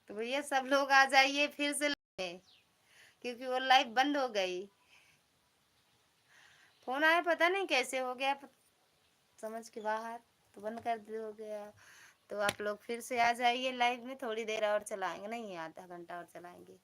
तो भैया सब लोग आ जाइए फिर से लाइव, क्योंकि वो लाइव बंद हो गई। फोन आया पता नहीं कैसे हो गया, समझ के बाहर, तो बंद कर दिया गया। तो आप लोग फिर से आ जाइए लाइव में, थोड़ी देर और चलाएंगे, नहीं आधा घंटा और चलाएंगे।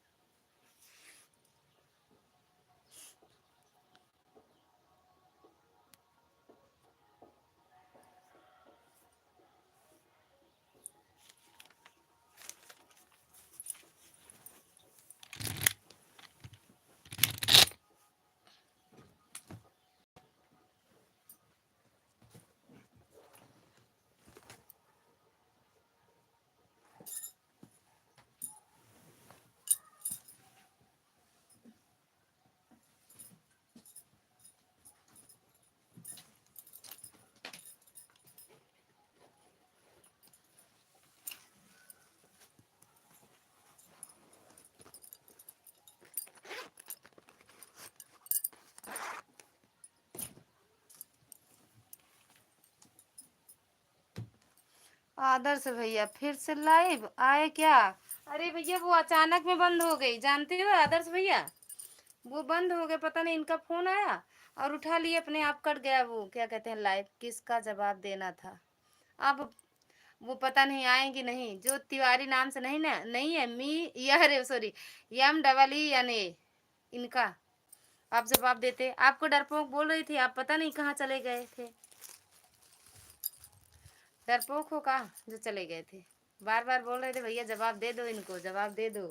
आदर्श भैया फिर से लाइव आए क्या? अरे भैया वो अचानक में बंद हो गई, जानते हो आदर्श भैया, वो बंद हो गए, पता नहीं इनका फोन आया और उठा लिए, अपने आप कट गया। वो क्या कहते हैं, लाइव किसका जवाब देना था। अब वो पता नहीं आएंगी नहीं, जो तिवारी नाम से नहीं ना, नहीं है मी या अरे सॉरी MEE इनका आप जवाब देते। आपको डरपोक बोल रही थी, आप पता नहीं कहाँ चले गए थे। डरपोक हो का जो चले गए थे, बार बार बोल रहे थे भैया जवाब दे दो, इनको जवाब दे दो।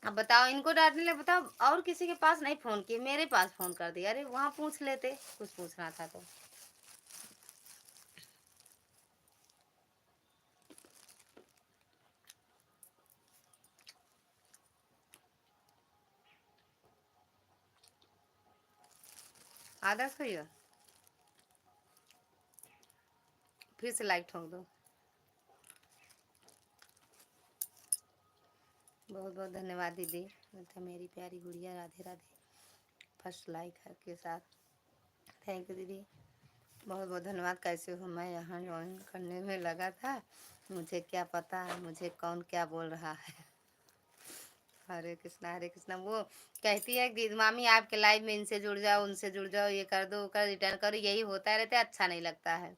अब बताओ, इनको डांटने लगे, बताओ और किसी के पास नहीं फोन किए, मेरे पास फोन कर दिया। अरे वहां पूछ लेते, कुछ पूछना था तो। आदर्श भैया फिर से लाइक ठोक दो। बहुत बहुत धन्यवाद दीदी, तो मेरी प्यारी गुड़िया, राधे राधे, फर्स्ट लाइक है के साथ। थैंक यू दीदी, बहुत बहुत धन्यवाद। कैसे हो? मैं यहाँ ज्वाइन करने में लगा था, मुझे क्या पता है मुझे कौन क्या बोल रहा है। हरे कृष्णा हरे कृष्णा। वो कहती है कि मामी आपके लाइव में इनसे जुड़ जाओ, उनसे जुड़ जाओ, ये कर दो, कर रिटर्न करो, यही होता रहता है, अच्छा नहीं लगता है।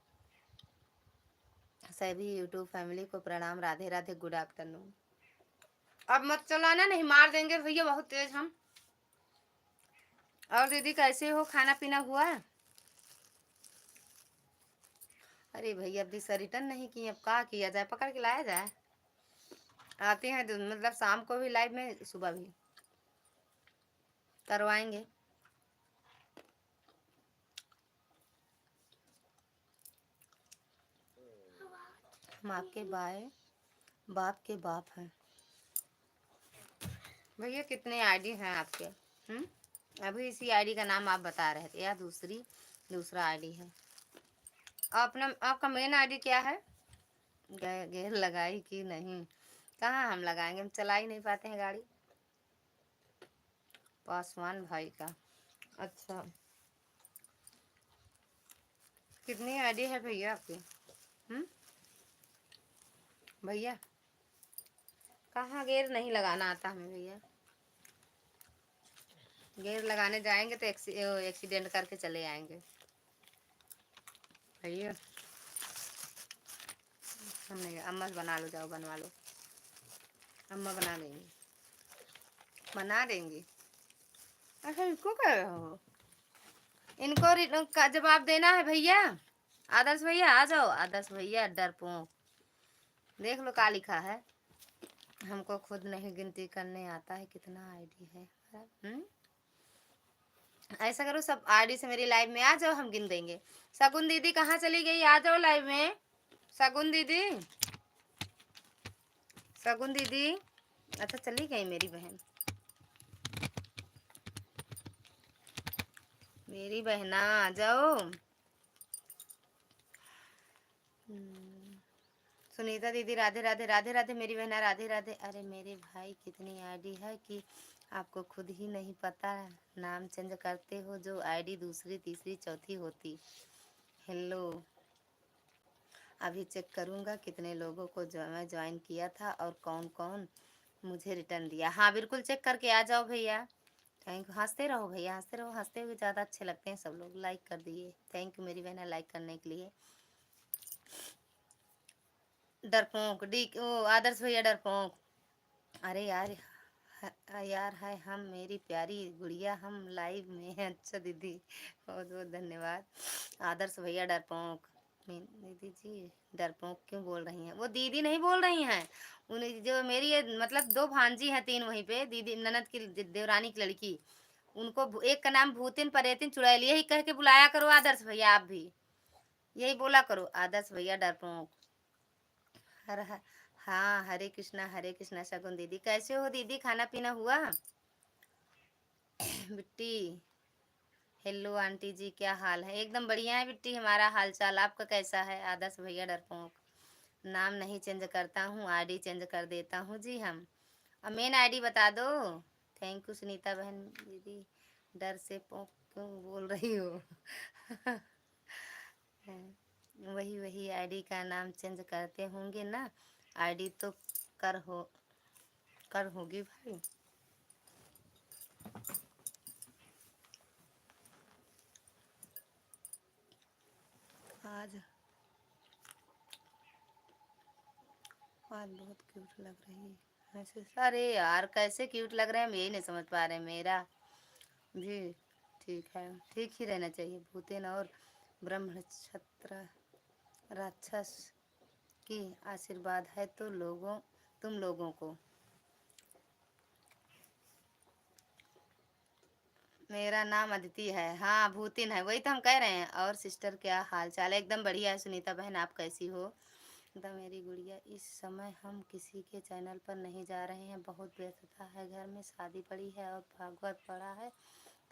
सभी यूट्यूब फैमिली को प्रणाम, राधे राधे, गुड आफ्टरनून। अब मत चलाना, नहीं मार देंगे भैया, बहुत तेज हम। और दीदी कैसे हो, खाना पीना हुआ? अरे भैया अभी से रिटर्न नहीं किए, अब क्या किया जाए, पकड़ के लाया जाए। आते हैं मतलब शाम को भी लाइव में, सुबह भी करवाएंगे। हम आपके बाप के बाप हैं। भैया कितने आईडी हैं आपके? अभी इसी आईडी का नाम आप बता रहे थे या दूसरा आईडी है? अपना आपका मेन आईडी क्या है? गेर लगाई कि नहीं? कहाँ हम लगाएंगे, हम चला ही नहीं पाते हैं गाड़ी। पासवान भाई का, अच्छा। कितनी आईडी है भैया आपकी? भैया कहाँ, गेर नहीं लगाना आता हमें भैया। गेर लगाने जाएंगे तो एक्सीडेंट करके चले आएंगे भैया। हम नहीं, अम्मा बना लो, जाओ बनवा लो, अम्मा बना देंगी, बना देंगी। अच्छा इसको कह रहे हो, इनको का जवाब देना है भैया। आदर्श भैया आ जाओ, आदर्श भैया डरपोक, देख लो क्या लिखा है। हमको खुद नहीं गिनती करने आता है, कितना आईडी है। ऐसा करो, सब आईडी से मेरी लाइव में आ जाओ, हम गिन देंगे। शगुन दीदी कहाँ चली गई, आ जाओ लाइव में। शगुन दीदी, शगुन दीदी, अच्छा चली गई मेरी बहन, मेरी बहना आ जाओ। सुनीता दीदी राधे राधे, राधे राधे मेरी बहना, राधे राधे। अरे मेरे भाई कितनी आईडी है कि आपको खुद ही नहीं पता, नाम चेंज करते हो जो आईडी दूसरी तीसरी चौथी होती। हेलो अभी चेक करूँगा कितने लोगों को जो मैं ज्वाइन किया था और कौन कौन मुझे रिटर्न दिया। हाँ बिल्कुल चेक करके आ जाओ भैया। Thank you. हंसते रहो भैया, हंसते रहो, हंसते हुए ज़्यादा अच्छे लगते हैं सब लोग। लाइक कर दिए, थैंक यू मेरी बहना लाइक करने के लिए। डरपोक डी ओ आदर्श भैया डरपोक। अरे यार यार है हम मेरी प्यारी गुड़िया हम लाइव में हैं। अच्छा दीदी बहुत बहुत धन्यवाद। आदर्श भैया डरपोक। दीदी जी डरपोक क्यों बोल रही हैं? वो दीदी नहीं बोल रही हैं, उन्हें जो मेरी ये मतलब दो भांजी हैं तीन वहीं पे, दीदी ननद की देवरानी की लड़की, उनको एक का नाम भूतिन परेतिन चुड़ैल यही कह के बुलाया करो आदर्श भैया। आप भी यही बोला करो आदर्श भैया डरपोक। हर हर हाँ हरे कृष्णा शगुन दीदी। कैसे हो दीदी, खाना पीना हुआ? बिट्टी हेलो आंटी जी क्या हाल है? एकदम बढ़िया है बिट्टी हमारा हाल चाल। आपका कैसा है? आदर्श भैया डरपोक। नाम नहीं चेंज करता हूँ, आईडी चेंज कर देता हूँ जी हम। अब मेन आईडी बता दो। थैंक यू सुनीता बहन दीदी। डर से पोक क्यों बोल रही हो? वही वही आईडी का नाम चेंज करते होंगे ना, आईडी तो कर हो कर होगी भाई। आज आज बहुत क्यूट लग रही है ऐसे। अरे यार कैसे क्यूट लग रहे हैं हम यही नहीं समझ पा रहे। मेरा जी ठीक है, ठीक ही रहना चाहिए। भूतेन और ब्रह्म क्षत्र राक्षस की आशीर्वाद है तो लोगों तुम लोगों को। मेरा नाम अदिति है। हाँ भूतिन है, वही तो हम कह रहे हैं। और सिस्टर क्या हाल चाल है? एकदम बढ़िया है सुनीता बहन, आप कैसी हो? द मेरी गुड़िया इस समय हम किसी के चैनल पर नहीं जा रहे हैं, बहुत व्यस्तता है, घर में शादी पड़ी है और भागवत पड़ा है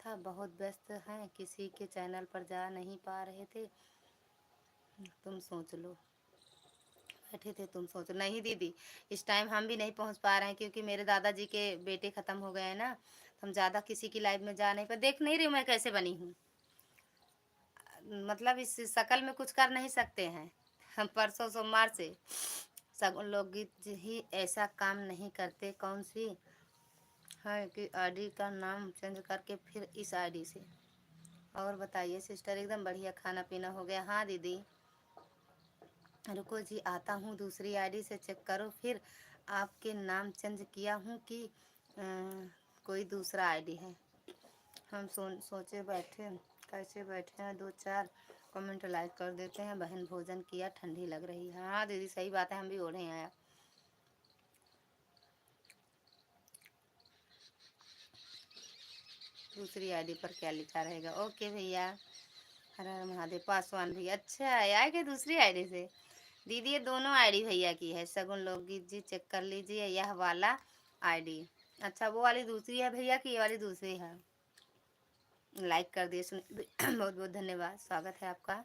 था, बहुत व्यस्त हैं, किसी के चैनल पर जा नहीं पा रहे थे। तुम सोच लो बैठे थे, तुम सोच। नहीं दीदी इस टाइम हम भी नहीं पहुंच पा रहे हैं क्योंकि मेरे दादाजी के बेटे ख़त्म हो गए हैं ना, तो हम ज़्यादा किसी की लाइव में जा नहीं पर। देख नहीं रही मैं कैसे बनी हूँ, मतलब इस शक्ल में कुछ कर नहीं सकते हैं। हम परसों सोमवार से सब उन लोग ही ऐसा काम नहीं करते। कौन सी है कि आईडी का नाम चेंज करके फिर इस आईडी से। और बताइए सिस्टर, एकदम बढ़िया। खाना पीना हो गया? हाँ दीदी रुको जी आता हूँ, दूसरी आईडी से चेक करो फिर। आपके नाम चेंज किया हूँ कि कोई दूसरा आईडी है? हम सोचे बैठे कैसे बैठे हैं, दो चार कमेंट लाइक कर देते हैं। बहन भोजन किया, ठंडी लग रही है। हाँ दीदी सही बात है, हम भी ओढ़े हैं। दूसरी आईडी पर क्या लिखा रहेगा? ओके भैया। हर हर महादेव पासवान भैया। अच्छा आया कि दूसरी आईडी से? दीदी ये दोनों आईडी भैया की है। सगुन लोकगीत जी चेक कर लीजिए यह वाला आईडी। अच्छा वो वाली दूसरी है भैया की, ये वाली दूसरी है। लाइक कर दिए सुन बहुत बहुत धन्यवाद, स्वागत है आपका।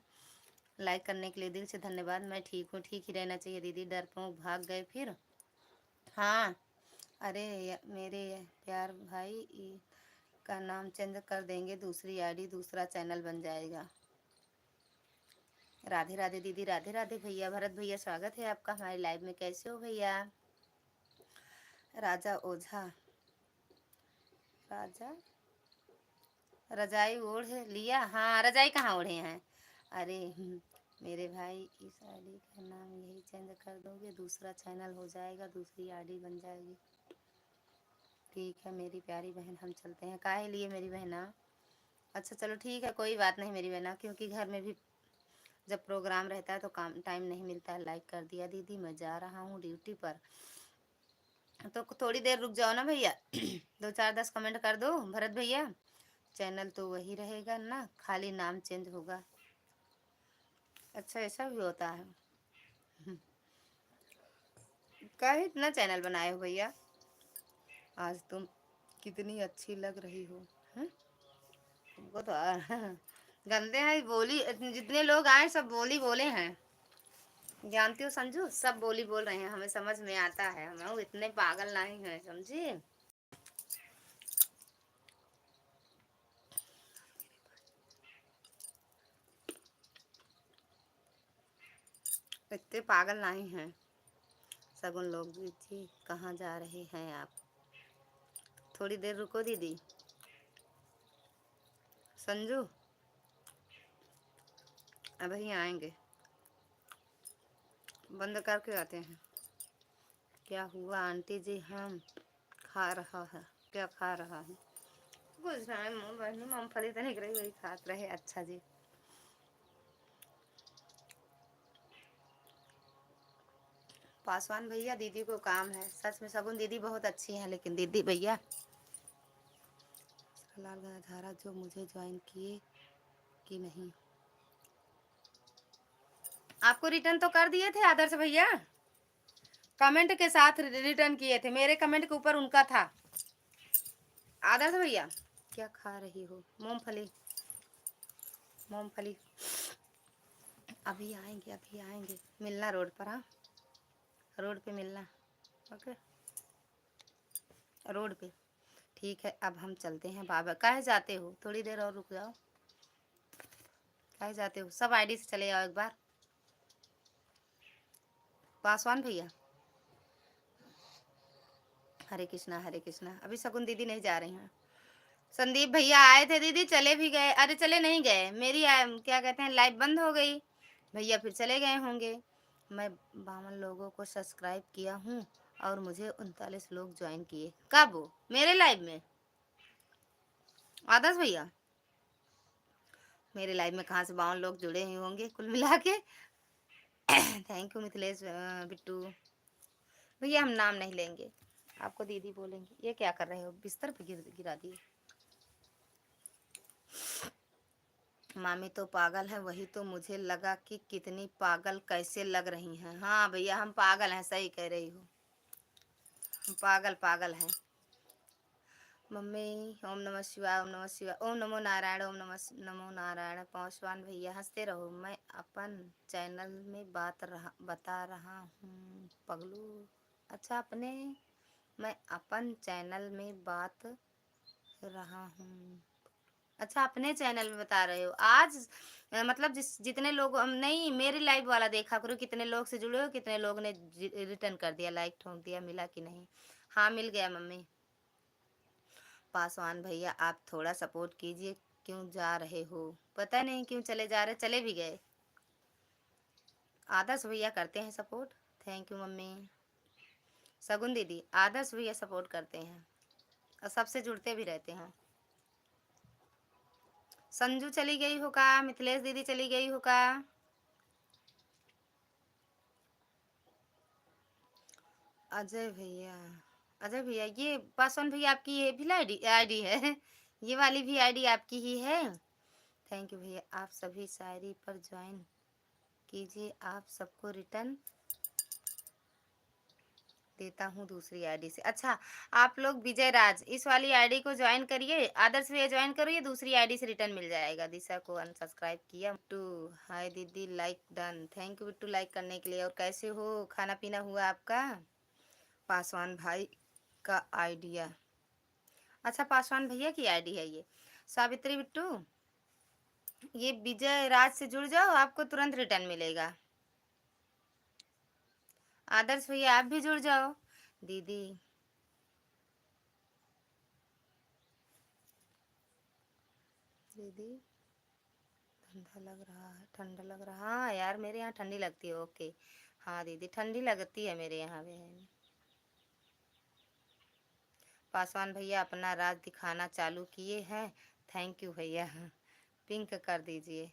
लाइक करने के लिए दिल से धन्यवाद। मैं ठीक हूँ, ठीक ही रहना चाहिए दीदी। डरपोक भाग गए फिर? हाँ अरे मेरे प्यार भाई का नाम चेंज कर देंगे, दूसरी आईडी दूसरा चैनल बन जाएगा। राधे राधे दीदी। राधे राधे भैया। भरत भैया स्वागत है आपका हमारे लाइव में। कैसे हो भैया? राजा ओझा। राजा रजाई ओढ़ लिया? हाँ रजाई कहाँ ओढ़े हैं? अरे मेरे भाई इस आईडी का नाम यही चेंज कर दोगे, दूसरा चैनल हो जाएगा, दूसरी आईडी बन जाएगी। ठीक है मेरी प्यारी बहन, हम चलते हैं। काहे लिए मेरी बहना? अच्छा चलो ठीक है, कोई बात नहीं मेरी बहना, क्योंकि घर में भी जब प्रोग्राम रहता है तो काम टाइम नहीं मिलता है। लाइक कर दिया दीदी। मैं जा रहा हूँ ड्यूटी पर, तो थोड़ी देर रुक जाओ ना भैया। दो चार 10 कमेंट कर दो भरत भैया। चैनल तो वही रहेगा ना, खाली नाम चेंज होगा। अच्छा ऐसा भी होता है? काहे इतना चैनल बनाए हो भैया? आज तुम कितनी अच्छी लग रही हो। तुमको तो गंदे हैं बोली। जितने लोग आए सब बोली बोले हैं, जानती हो संजू, सब बोली बोल रहे हैं, हमें समझ में आता है। हम इतने पागल नहीं हैं समझी। इतने पागल नहीं हैं सगुन लोग। जी कहाँ जा रहे हैं आप? थोड़ी देर रुको दीदी। संजू अभी आएंगे, बंद करके आते हैं। क्या हुआ आंटी जी? हम खा रहा है। क्या खा रहा है? कुछ नहीं, मूंगफली तो निकल रही, वही खाते रहे। अच्छा जी। पासवान भैया दीदी को काम है। सच में सगुन दीदी बहुत अच्छी हैं, लेकिन दीदी भैया लाल गंगाधारा जो मुझे ज्वाइन किए कि नहीं। आपको रिटर्न तो कर दिए थे आदर्श भैया, कमेंट के साथ रिटर्न किए थे। मेरे कमेंट के ऊपर उनका था। आदर्श भैया क्या खा रही हो? मूंगफली। मूंगफली। अभी आएंगे, अभी आएंगे। मिलना रोड पर। हाँ, रोड पे मिलना। ओके, रोड पे। ठीक है, अब हम चलते हैं। बाबा काहे जाते हो? थोड़ी देर और रुक जाओ। काहे जाते हो? सब आईडी से चले आओ एक बार। पासवान भैया हरे कृष्णा हरे कृष्णा। अभी शकुन दीदी नहीं जा रही हैं। संदीप भैया आए थे दीदी, चले भी गए। अरे चले नहीं गए, मेरी क्या कहते हैं, लाइव बंद हो गई। भैया फिर चले गए होंगे। मैं 52 लोगों को सब्सक्राइब किया हूँ और मुझे 39 लोग ज्वाइन किए। कब? मेरे लाइव में? आदर्श भैया मेरे लाइव में कहाँ से 52 लोग जुड़े ही होंगे कुल मिला के। थैंक यू मिथिलेश बिट्टू भैया। हम नाम नहीं लेंगे, आपको दीदी बोलेंगे। ये क्या कर रहे हो? बिस्तर पे गिरा दिए। मामी तो पागल है, वही तो मुझे लगा कि कितनी पागल कैसे लग रही हैं। हाँ भैया हम पागल हैं, सही कह रही हो, हम पागल पागल हैं। मम्मी ओम नमः शिवाय, ओम नमः शिवाय, ओम नमो नारायण, ओम नमो नारायण। पासवान भैया हंसते रहो, मैं अपन चैनल में बता रहा हूँ पगलू। अच्छा अपने, मैं अपन चैनल में बात रहा हूँ। अच्छा अपने चैनल में बता रहे हो आज? मतलब जितने लोग नहीं, मेरे लाइव वाला देखा करो, कितने लोग से जुड़े हो, कितने लोग ने रिटर्न कर दिया, लाइक ठोक दिया, मिला कि नहीं? हाँ मिल गया मम्मी। पासवान भैया आप थोड़ा सपोर्ट कीजिए। क्यों जा रहे हो? पता नहीं क्यों चले जा रहे, चले भी गए। आदर्श भैया करते हैं सपोर्ट। Thank you mummy. सगुन दीदी आदर्श भैया सपोर्ट करते हैं और सबसे जुड़ते भी रहते हैं। संजू चली गई होगा, मिथिलेश दीदी चली गई होगा। अजय भैया, अजय भैया ये पासवान भैया आपकी ये भी आईडी है? ये वाली भी आईडी आपकी ही है? थैंक यू भैया। आप सभी शायरी पर ज्वाइन कीजिए, आप सबको रिटर्न देता हूँ दूसरी आईडी से। अच्छा आप लोग विजय राज इस वाली आईडी को ज्वाइन करिए, आदर्श भैया ज्वाइन करिए, दूसरी आईडी से रिटर्न मिल जाएगा। दिशा को अनसब्सक्राइब किया। बिट्टू हाय दीदी, like done. Thank you Bittu like करने के लिए। और कैसे हो, खाना पीना हुआ आपका? पासवान भाई का आइडिया। अच्छा पासवान भैया की आईडी है ये। सावित्री बिट्टू ये विजय राज से जुड़ जाओ, आपको तुरंत रिटर्न मिलेगा। आदर्श भैया आप भी जुड़ जाओ। दीदी दीदी ठंडा लग रहा है, ठंडा लग रहा। हाँ यार मेरे यहाँ ठंडी लगती है। ओके हाँ दीदी ठंडी लगती है मेरे यहाँ भी। पासवान भैया अपना राज दिखाना चालू किए हैं। थैंक यू भैया, पिंक कर दीजिए।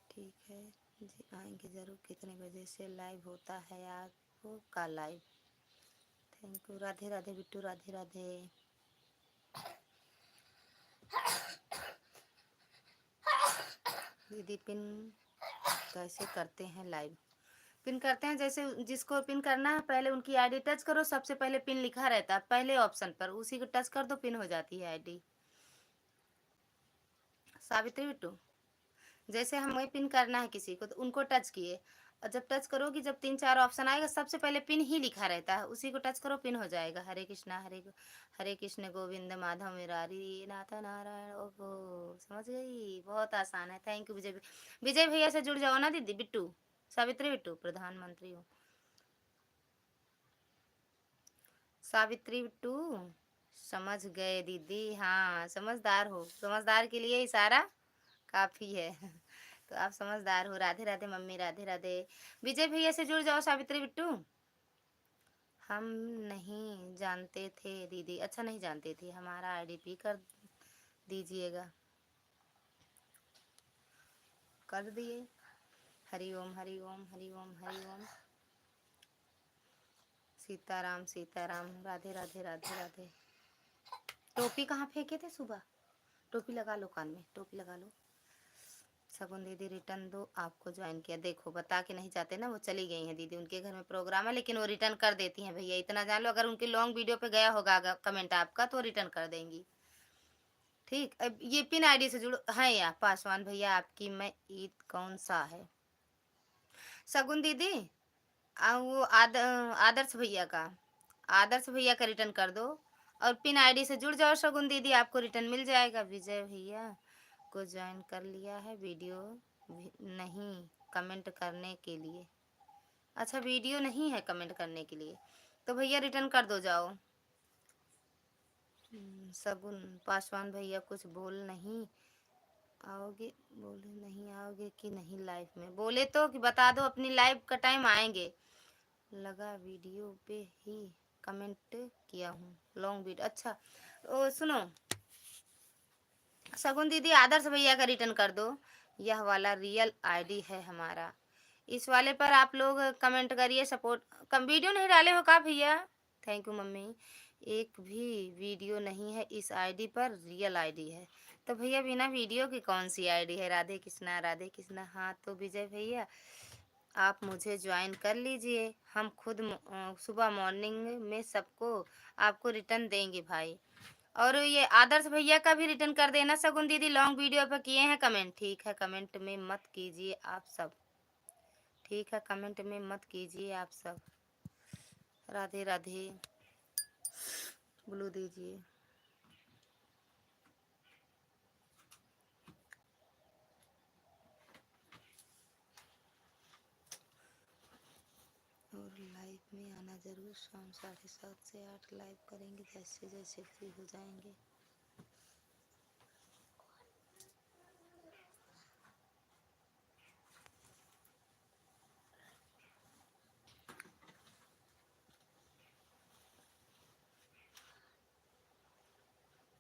ठीक है जी आएंगे ज़रूर। कितने बजे से लाइव होता है आपका live? Thank you. Radhe Radhe Bittu, Radhe Radhe. दीदी पिन कैसे करते हैं लाइव? पिन करते हैं जैसे जिसको पिन करना है पहले उनकी आईडी टच करो, सबसे पहले पिन लिखा रहता है पहले ऑप्शन पर, उसी को टच कर दो, पिन हो जाती है आईडी। सावित्री बिट्टू जैसे हमें पिन करना है किसी को तो उनको टच किए और जब टच करोगी, जब 3-4 ऑप्शन आएगा, सबसे पहले पिन ही लिखा रहता है, उसी को टच करो, पिन हो जाएगा। हरे कृष्णा हरे कृष्ण गोविंद माधव मुरारी नाथ नारायण। ओहो, समझ गई, बहुत आसान है। थैंक यू विजय। विजय भैया से जुड़ जाओ ना दीदी। बिट्टू, सावित्री बिट्टू, प्रधानमंत्री हो सावित्री बिट्टू। समझ गए दीदी, हाँ समझदार हो, समझदार के लिए इशारा काफी है। तो आप समझदार हो। राधे राधे मम्मी, राधे राधे। विजय भैया से जुड़ जाओ सावित्री बिट्टू। हम नहीं जानते थे दीदी। अच्छा, नहीं जानते थे, हमारा आईडीपी कर दीजिएगा। कर दिए। हरि ओम हरि ओम हरि ओम हरि ओम। सीताराम सीताराम। राधे राधे राधे राधे। टोपी कहाँ फेंके थे सुबह? टोपी लगा लो कान में, टोपी लगा लो। सगुन दीदी रिटर्न दो, आपको ज्वाइन किया। देखो बता के नहीं जाते ना, वो चली गई हैं दीदी, उनके घर में प्रोग्राम है, लेकिन वो रिटर्न कर देती हैं भैया, इतना जान लो। अगर उनकी लॉन्ग वीडियो पे गया होगा कमेंट आपका, तो रिटर्न कर देंगी। ठीक, अब ये पिन आईडी से जुड़ो। हाँ यार पासवान भैया, आपकी मैं ईद कौन सा है? सगुन दीदी, वो आदर्श भैया का, आदर्श भैया का रिटर्न कर दो, और पिन आईडी से जुड़ जाओ शगुन दीदी, आपको रिटर्न मिल जाएगा। विजय भैया को ज्वाइन कर लिया है, वीडियो नहीं कमेंट करने के लिए। अच्छा, वीडियो नहीं है कमेंट करने के लिए, तो भैया रिटर्न कर दो, जाओ। सगुन पासवान भैया कुछ बोल नहीं आओगे, बोले नहीं आओगे कि नहीं लाइव में? बोले तो कि बता दो, अपनी लाइव का टाइम आएंगे। लगा वीडियो पे ही कमेंट किया हूँ, लॉन्ग वीडियो। अच्छा, ओ सुनो सगुन दीदी, आदर्श भैया का रिटर्न कर दो, यह वाला रियल आईडी है हमारा, इस वाले पर आप लोग कमेंट करिए, सपोर्ट। कम वीडियो नहीं डाले हो का भैया? Thank you mummy. एक भी वीडियो नहीं है इस आईडी पर, रियल आईडी है। तो भैया बिना वीडियो की कौन सी आईडी है? राधे कृष्णा राधे कृष्णा। हाँ तो विजय भैया, आप मुझे ज्वाइन कर लीजिए, हम खुद सुबह मॉर्निंग में सबको आपको रिटर्न देंगे भाई। और ये आदर्श भैया का भी रिटर्न कर देना सगुन दीदी, लॉन्ग वीडियो पर किए हैं कमेंट। ठीक है, कमेंट में मत कीजिए आप सब। ठीक है, कमेंट में मत कीजिए आप सब। राधे राधे। ब्लू दीजिए। और लाइव में आना जरूर, शाम 7:30 से 8 लाइव करेंगे, जैसे जैसे फ्री हो जाएंगे।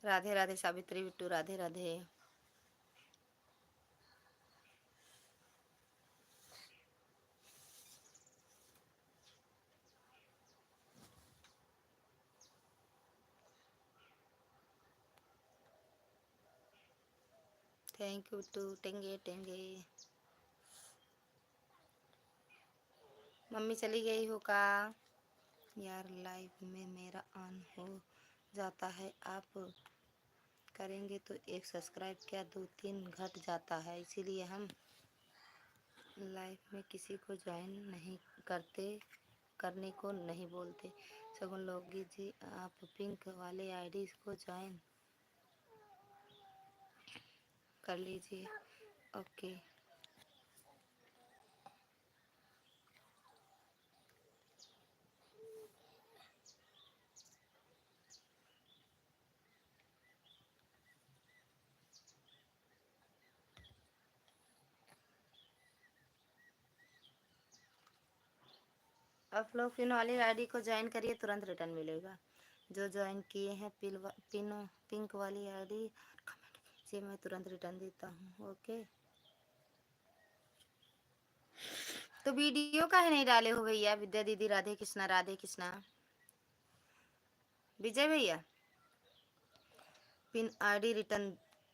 Radhe Radhe Savitri Bittu, Radhe Radhe. Thank you too टेंगे टेंगे। मम्मी चली गई हो का? यार लाइव में मेरा ऑन हो जाता है, आप करेंगे तो एक सब्सक्राइब क्या 2-3 घट जाता है, इसीलिए हम लाइव में किसी को ज्वाइन नहीं करते, करने को नहीं बोलते। सगुन लोगी जी, आप पिंक वाले आईडी को ज्वाइन कर लीजिए। ओके। आप लोग पिन वाली आईडी को ज्वाइन करिए, तुरंत रिटर्न मिलेगा। जो ज्वाइन किए हैं पिंक वाली आईडी कमेंट कीजिए, मैं तुरंत रिटर्न देता हूँ। ओके। तो वीडियो काहे नहीं डाले हो भैया? विद्या दीदी, राधे कृष्णा राधे कृष्णा। विजय भैया, पिन आईडी रिटर्न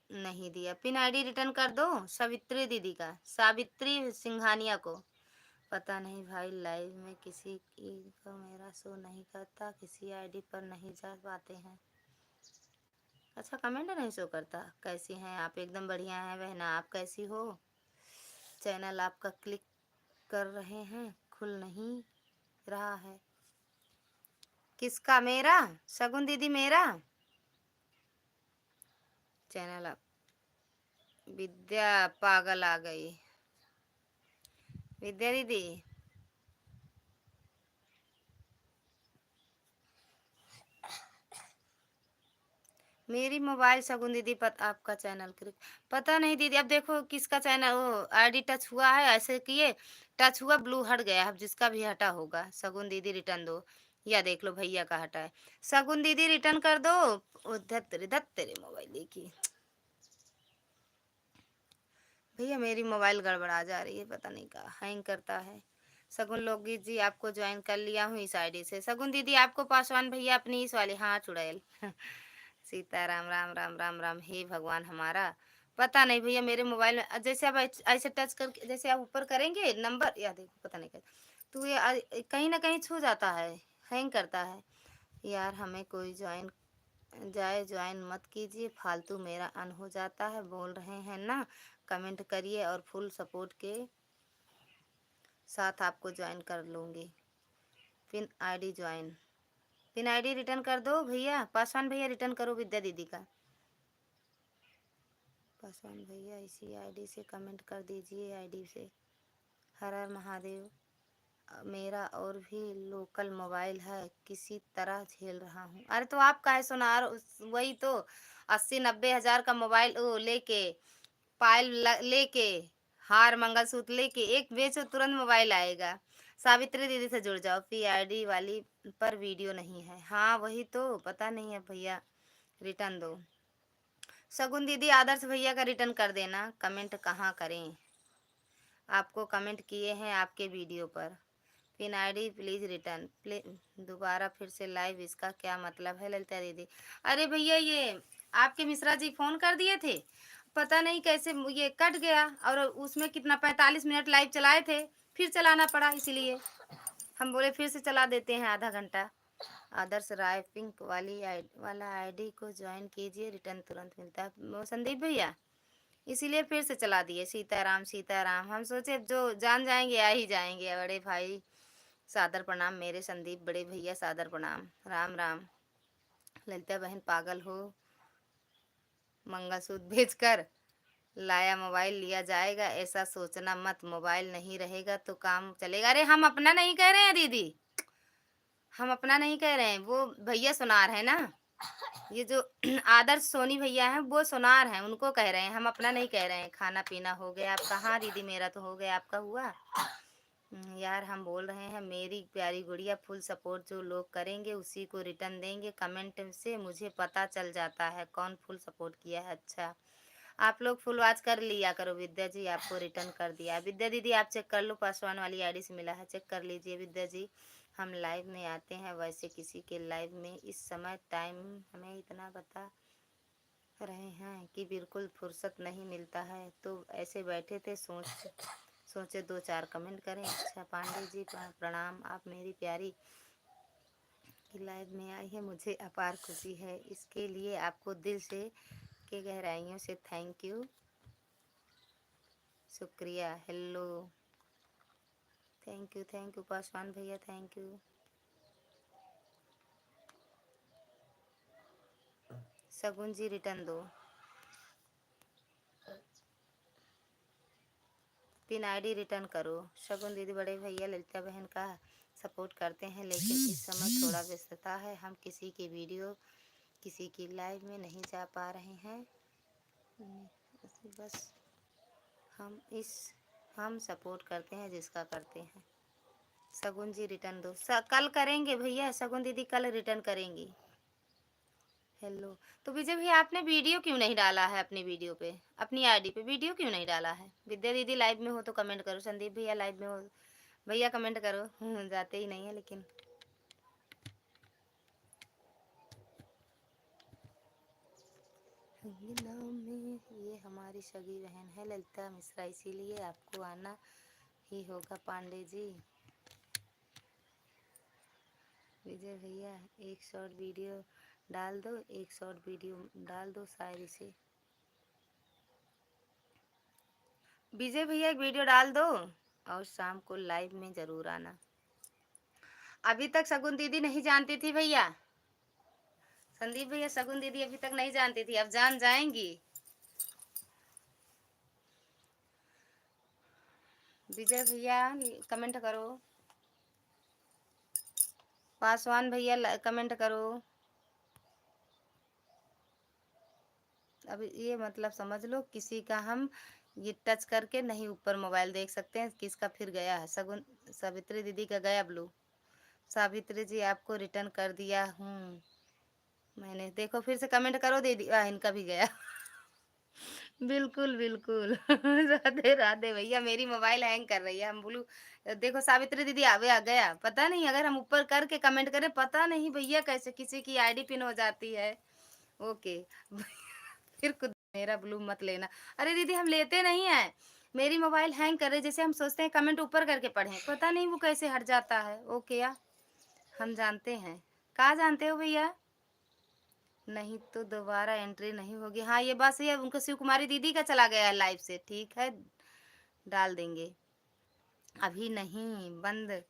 नहीं दिया, पिन आईडी रिटर्न कर दो सावित्री दीदी का, सावित्री सिंघानिया को। पता नहीं भाई, लाइव में किसी की को मेरा शो नहीं करता, किसी आईडी पर नहीं जा पाते हैं। अच्छा, कमेंट नहीं शो करता। कैसी हैं आप? एकदम बढ़िया है बहना, आप कैसी हो? चैनल आपका क्लिक कर रहे हैं, खुल नहीं रहा है। किसका? मेरा? शगुन दीदी मेरा चैनल। विद्या पागल आ गई। विद्या दीदी मेरी मोबाइल शगुन दीदी आपका चैनल पता नहीं दीदी। अब देखो किसका चैनल वो आईडी टच हुआ है, ऐसे किए टच हुआ ब्लू हट गया। अब जिसका भी हटा होगा शगुन दीदी रिटर्न दो, या देख लो भैया का हटा है। शगुन दीदी रिटर्न कर दो। धत तेरे मोबाइल देखी भैया, मेरी मोबाइल गड़बड़ा जा रही है, पता नहीं कहा हैंग करता है। शगुन लोगी जी आपको ज्वाइन कर लिया हूँ इस आईडी से। शगुन दीदी आपको पासवान भैया अपनी इस वाली, हाँ चुड़ैल सीता राम राम राम राम राम। हे भगवान हमारा, पता नहीं भैया मेरे मोबाइल में जैसे आप ऐसे टच करके जैसे आप ऊपर करेंगे नंबर, या देखो पता नहीं कैसे, तो ये कहीं ना कहीं छू जाता है, हैंग करता है। यार हमें कोई ज्वाइन मत कीजिए फालतू, मेरा अन हो जाता है। बोल रहे हैं ना, कमेंट करिए और फुल सपोर्ट के साथ आपको ज्वाइन कर लूँगी। Pin ID join, pin ID return कर दो भैया। पासवान भैया रिटर्न करो विद्या दीदी का। पासवान भैया इसी आईडी से कमेंट कर दीजिए, आईडी से। हर हर महादेव। मेरा और भी लोकल मोबाइल है, किसी तरह झेल रहा हूँ। अरे तो आप काहे सुनार, वही तो 80-90 हज़ार का मोबाइल वो लेके पायल लेके हार मंगलसूत्र लेके एक बेचो, तुरंत मोबाइल आएगा। सावित्री दीदी से जुड़ जाओ, पीआईडी वाली पर वीडियो नहीं है। हाँ वही तो, पता नहीं है भैया, रिटर्न दो। शगुन दीदी आदर्श भैया का रिटर्न कर देना। कमेंट कहाँ करें, आपको कमेंट किए हैं आपके वीडियो पर। पिन आईडी प्लीज रिटर्न दोबारा फिर से लाइव, इसका क्या मतलब है ललिता दीदी? अरे भैया ये आपके मिश्रा जी फोन कर दिए थे, पता नहीं कैसे ये कट गया, और उसमें कितना 45 मिनट लाइव चलाए थे, फिर चलाना पड़ा, इसीलिए हम बोले फिर से चला देते हैं आधा घंटा। आदर्श राय पिंक वाला आईडी को ज्वाइन कीजिए, रिटर्न तुरंत मिलता है। वो संदीप भैया इसीलिए फिर से चला दिए। सीताराम सीताराम, हम सोचे जो जान जाएंगे आ ही जाएंगे। बड़े भाई सादर प्रणाम, मेरे संदीप बड़े भैया सादर प्रणाम, राम राम। ललिता बहन पागल हो, मंगलसूत्र बेचकर लाया मोबाइल लिया जाएगा, ऐसा सोचना मत। मोबाइल नहीं रहेगा तो काम चलेगा। अरे हम अपना नहीं कह रहे हैं दीदी, हम अपना नहीं कह रहे हैं, वो भैया सुनार है ना, ये जो आदर्श सोनी भैया हैं वो सुनार हैं, उनको कह रहे हैं, हम अपना नहीं कह रहे हैं। खाना पीना हो गया आपका? हाँ दीदी मेरा तो हो गया, आपका हुआ? यार हम बोल रहे हैं मेरी प्यारी गुड़िया, फुल सपोर्ट जो लोग करेंगे उसी को रिटर्न देंगे। कमेंट से मुझे पता चल जाता है कौन फुल सपोर्ट किया है। अच्छा आप लोग फुल वॉच कर लिया करो। विद्या जी आपको रिटर्न कर दिया। विद्या दीदी आप चेक कर लो, पासवान वाली आईडी से मिला है, चेक कर लीजिए विद्या जी। हम लाइव में आते हैं, वैसे किसी के लाइव में इस समय टाइम हमें इतना बता रहे हैं कि बिल्कुल फुर्सत नहीं मिलता है, तो ऐसे बैठे थे सोचे 2-4 कमेंट करें। अच्छा पांडे जी प्रणाम, आप मेरी प्यारी की लाइव में आई है, मुझे अपार खुशी है। इसके लिए आपको दिल से के गहराइयों से थैंक यू, शुक्रिया। हेलो, थैंक यू पासवान भैया, thank you. Shagun ji return दो। पिन आईडी रिटर्न करो। शगुन दीदी बड़े भैया ललिता बहन का सपोर्ट करते हैं, लेकिन इस समय थोड़ा व्यस्तता है, हम किसी की वीडियो किसी की लाइव में नहीं जा पा रहे हैं। बस हम सपोर्ट करते हैं जिसका करते हैं। शगुन जी रिटर्न दो। कल करेंगे भैया, शगुन दीदी कल रिटर्न करेंगी। हेलो, तो विजय भैया आपने वीडियो क्यों नहीं डाला है अपनी वीडियो पे, अपनी आईडी पे वीडियो क्यों नहीं डाला है? विद्या दीदी लाइव में हो तो कमेंट करो। संदीप भैया लाइव में हो, भैया कमेंट करो। जाते ही नहीं है लेकिन। ये हमारी सगी बहन है ललिता मिश्रा, इसीलिए आपको आना ही होगा पांडे जी। विजय भैया एक शॉर्ट वीडियो डाल दो, एक शॉर्ट वीडियो डाल दो शायरी से। विजय भैया एक वीडियो डाल दो और शाम को लाइव में ज़रूर आना। अभी तक शगुन दीदी नहीं जानती थी भैया, संदीप भैया शगुन दीदी अभी तक नहीं जानती थी, अब जान जाएंगी। विजय भैया कमेंट करो, पासवान भैया कमेंट करो। अब ये मतलब समझ लो, किसी का हम ये टच करके नहीं ऊपर मोबाइल देख सकते हैं, किसका फिर गया है। सगुन सावित्री दीदी का गया ब्लू। सावित्री जी आपको रिटर्न कर दिया हूँ मैंने, देखो फिर से कमेंट करो दीदी। इनका भी गया। बिल्कुल बिल्कुल। राधे राधे भैया, मेरी मोबाइल हैंग कर रही है, हम ब्लू। देखो सावित्री दीदी आ गया, पता नहीं अगर हम ऊपर करके कमेंट करें, पता नहीं भैया कैसे किसी की आईडी पिन हो जाती है। ओके। फिर खुद मेरा ब्लू मत लेना। अरे दीदी हम लेते नहीं है, मेरी मोबाइल हैंग कर रही, जैसे हम सोचते हैं कमेंट ऊपर करके पढ़ें, पता नहीं वो कैसे हट जाता है। ओके या हम जानते हैं, कहाँ जानते हो भैया? नहीं तो दोबारा एंट्री नहीं होगी। हाँ ये बात सही है, उनको शिव कुमारी दीदी का चला गया है लाइव से। ठीक है डाल देंगे, अभी नहीं बंद,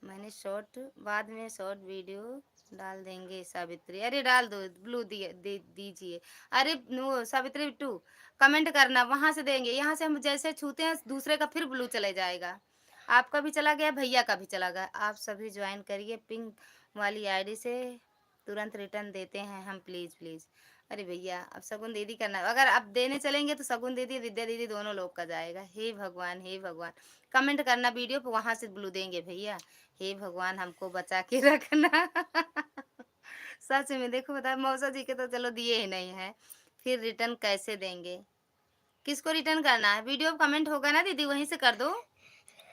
मैंने शॉर्ट बाद में शॉर्ट वीडियो डाल देंगे। सावित्री अरे डाल दो, ब्लू दीजिए। अरे वो सावित्री बिट्टू कमेंट करना, वहां से देंगे, यहाँ से हम जैसे छूते हैं दूसरे का फिर ब्लू चले जाएगा। आपका भी चला गया, भैया का भी चला गया। आप सभी ज्वाइन करिए, पिंक वाली आईडी से तुरंत रिटर्न देते हैं हम, प्लीज प्लीज। अरे भैया अब शगुन दीदी करना, अगर आप देने चलेंगे तो शगुन दीदी विद्या दीदी दोनों लोग का जाएगा। हे भगवान हे भगवान, कमेंट करना वीडियो पे, वहां से ब्लू देंगे भैया। हे भगवान हमको बचा के रखना। सच में देखो बता, मौसा जी के तो चलो दिए ही नहीं है, फिर रिटर्न कैसे देंगे? किसको रिटर्न करना है? वीडियो कमेंट होगा ना दीदी, वहीं से कर दो।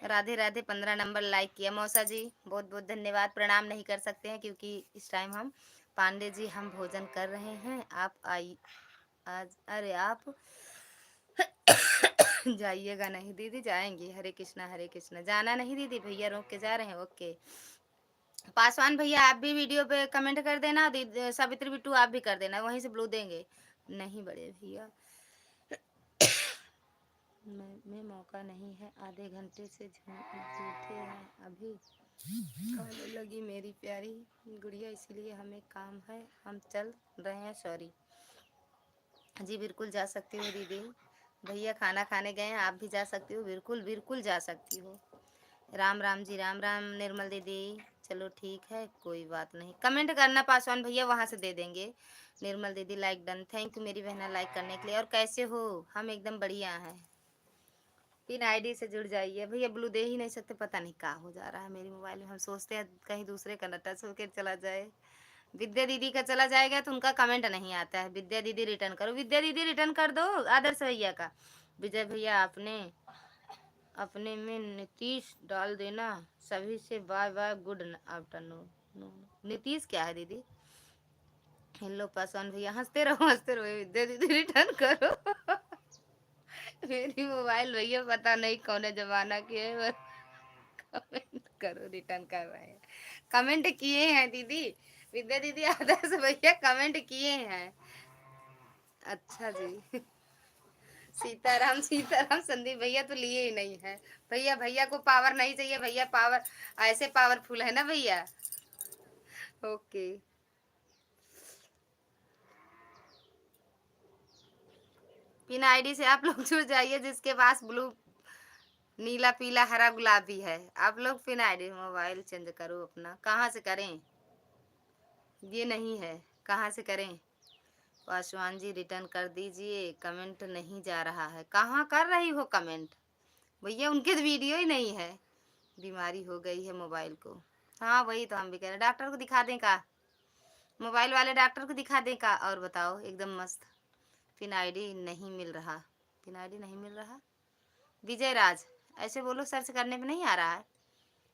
राधे राधे, 15 नंबर लाइक किया मौसा जी, बहुत बहुत धन्यवाद। प्रणाम नहीं कर सकते हैं क्योंकि इस टाइम हम पांडे जी हम भोजन कर रहे हैं। आप आई आज, अरे आप जाइएगा नहीं दीदी? जाएंगे, हरे कृष्णा जाना नहीं दीदी, भैया रोक के जा रहे हैं। ओके पासवान भैया आप भी वीडियो पे कमेंट कर देना, सावित्री बिट्टू आप भी कर देना, वहीं से ब्लू देंगे। नहीं बड़े भैया में मौका नहीं है, आधे घंटे से झूठे हैं, अभी खाने लगी मेरी प्यारी गुड़िया, इसीलिए हमें काम है, हम चल रहे हैं। सॉरी जी, बिल्कुल जा सकती हो दीदी। भैया खाना खाने गए हैं, आप भी जा सकती हो, बिल्कुल बिल्कुल जा सकती हो। राम राम जी, राम राम निर्मल दीदी। चलो ठीक है कोई बात नहीं, कमेंट करना पासवान भैया, वहाँ से दे देंगे। निर्मल दीदी लाइक डन, थैंक यू मेरी बहना लाइक करने के लिए। और कैसे हो? हम एकदम बढ़िया हैं। पिन आईडी से जुड़ जाइए भैया, ब्लू दे ही नहीं सकते, पता नहीं क्या हो जा रहा है मेरी मोबाइल में, हम सोचते हैं कहीं दूसरे का न टच होकर चला जाए। विद्या दीदी का चला जाएगा तो उनका कमेंट नहीं आता है। विद्या दीदी रिटर्न करो, विद्या दीदी रिटर्न कर दो आदर्श भैया का। विजय भैया आपने अपने में नीतीश डाल देना, सभी से bye bye, good afternoon. Nitish क्या है दीदी? हेलो पासवान भैया, हंसते रहो हंसते रहो, विद्या दीदी रिटर्न करो। मेरी मोबाइल भैया पता नहीं कौन जमाना की है, कमेंट करो, रिटर्न कर रहे हैं। कमेंट किए हैं दीदी, विद्या दीदी आदर्श भैया कमेंट किए हैं। अच्छा जी। सीताराम सीताराम, संदीप भैया तो लिए ही नहीं है। भैया भैया को पावर नहीं चाहिए, भैया पावर ऐसे पावरफुल है ना भैया। ओके पिन आईडी से आप लोग जुड़ जाइए, जिसके पास ब्लू नीला पीला हरा गुलाबी है, आप लोग पिन आईडी। मोबाइल चेंज करो अपना, कहाँ से करें? ये नहीं है, कहाँ से करें? पासवान जी रिटर्न कर दीजिए, कमेंट नहीं जा रहा है। कहाँ कर रही हो कमेंट भैया? उनके तो वीडियो ही नहीं है, बीमारी हो गई है मोबाइल को। हाँ वही तो हम भी कह रहे, डॉक्टर को दिखा दें का? मोबाइल वाले डॉक्टर को दिखा दें का? और बताओ एकदम मस्त। पिन आईडी नहीं मिल रहा, पिन आईडी नहीं मिल रहा। विजय राज ऐसे बोलो, सर्च करने पे नहीं आ रहा है।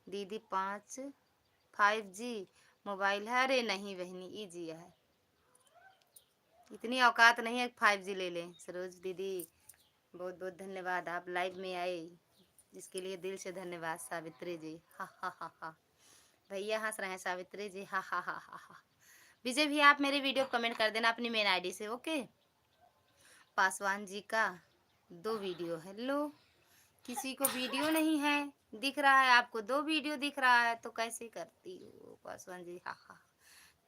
दीदी 5G मोबाइल है? अरे नहीं बहनी, ईजी है, इतनी औकात नहीं है 5G ले लें। सरोज दीदी बहुत बहुत धन्यवाद, आप लाइव में आए, इसके लिए दिल से धन्यवाद। सावित्री जी हा हा हा हा, भैया हंस रहे हैं। सावित्री जी हा हा हा हा हा। विजय भी आप मेरे वीडियो कमेंट कर देना अपनी मेन आईडी से। ओके पासवान जी का 2 वीडियो है, लो किसी को वीडियो नहीं है दिख रहा है, आपको 2 वीडियो दिख रहा है, तो कैसे करती हो पासवान जी? हाँ हाँ,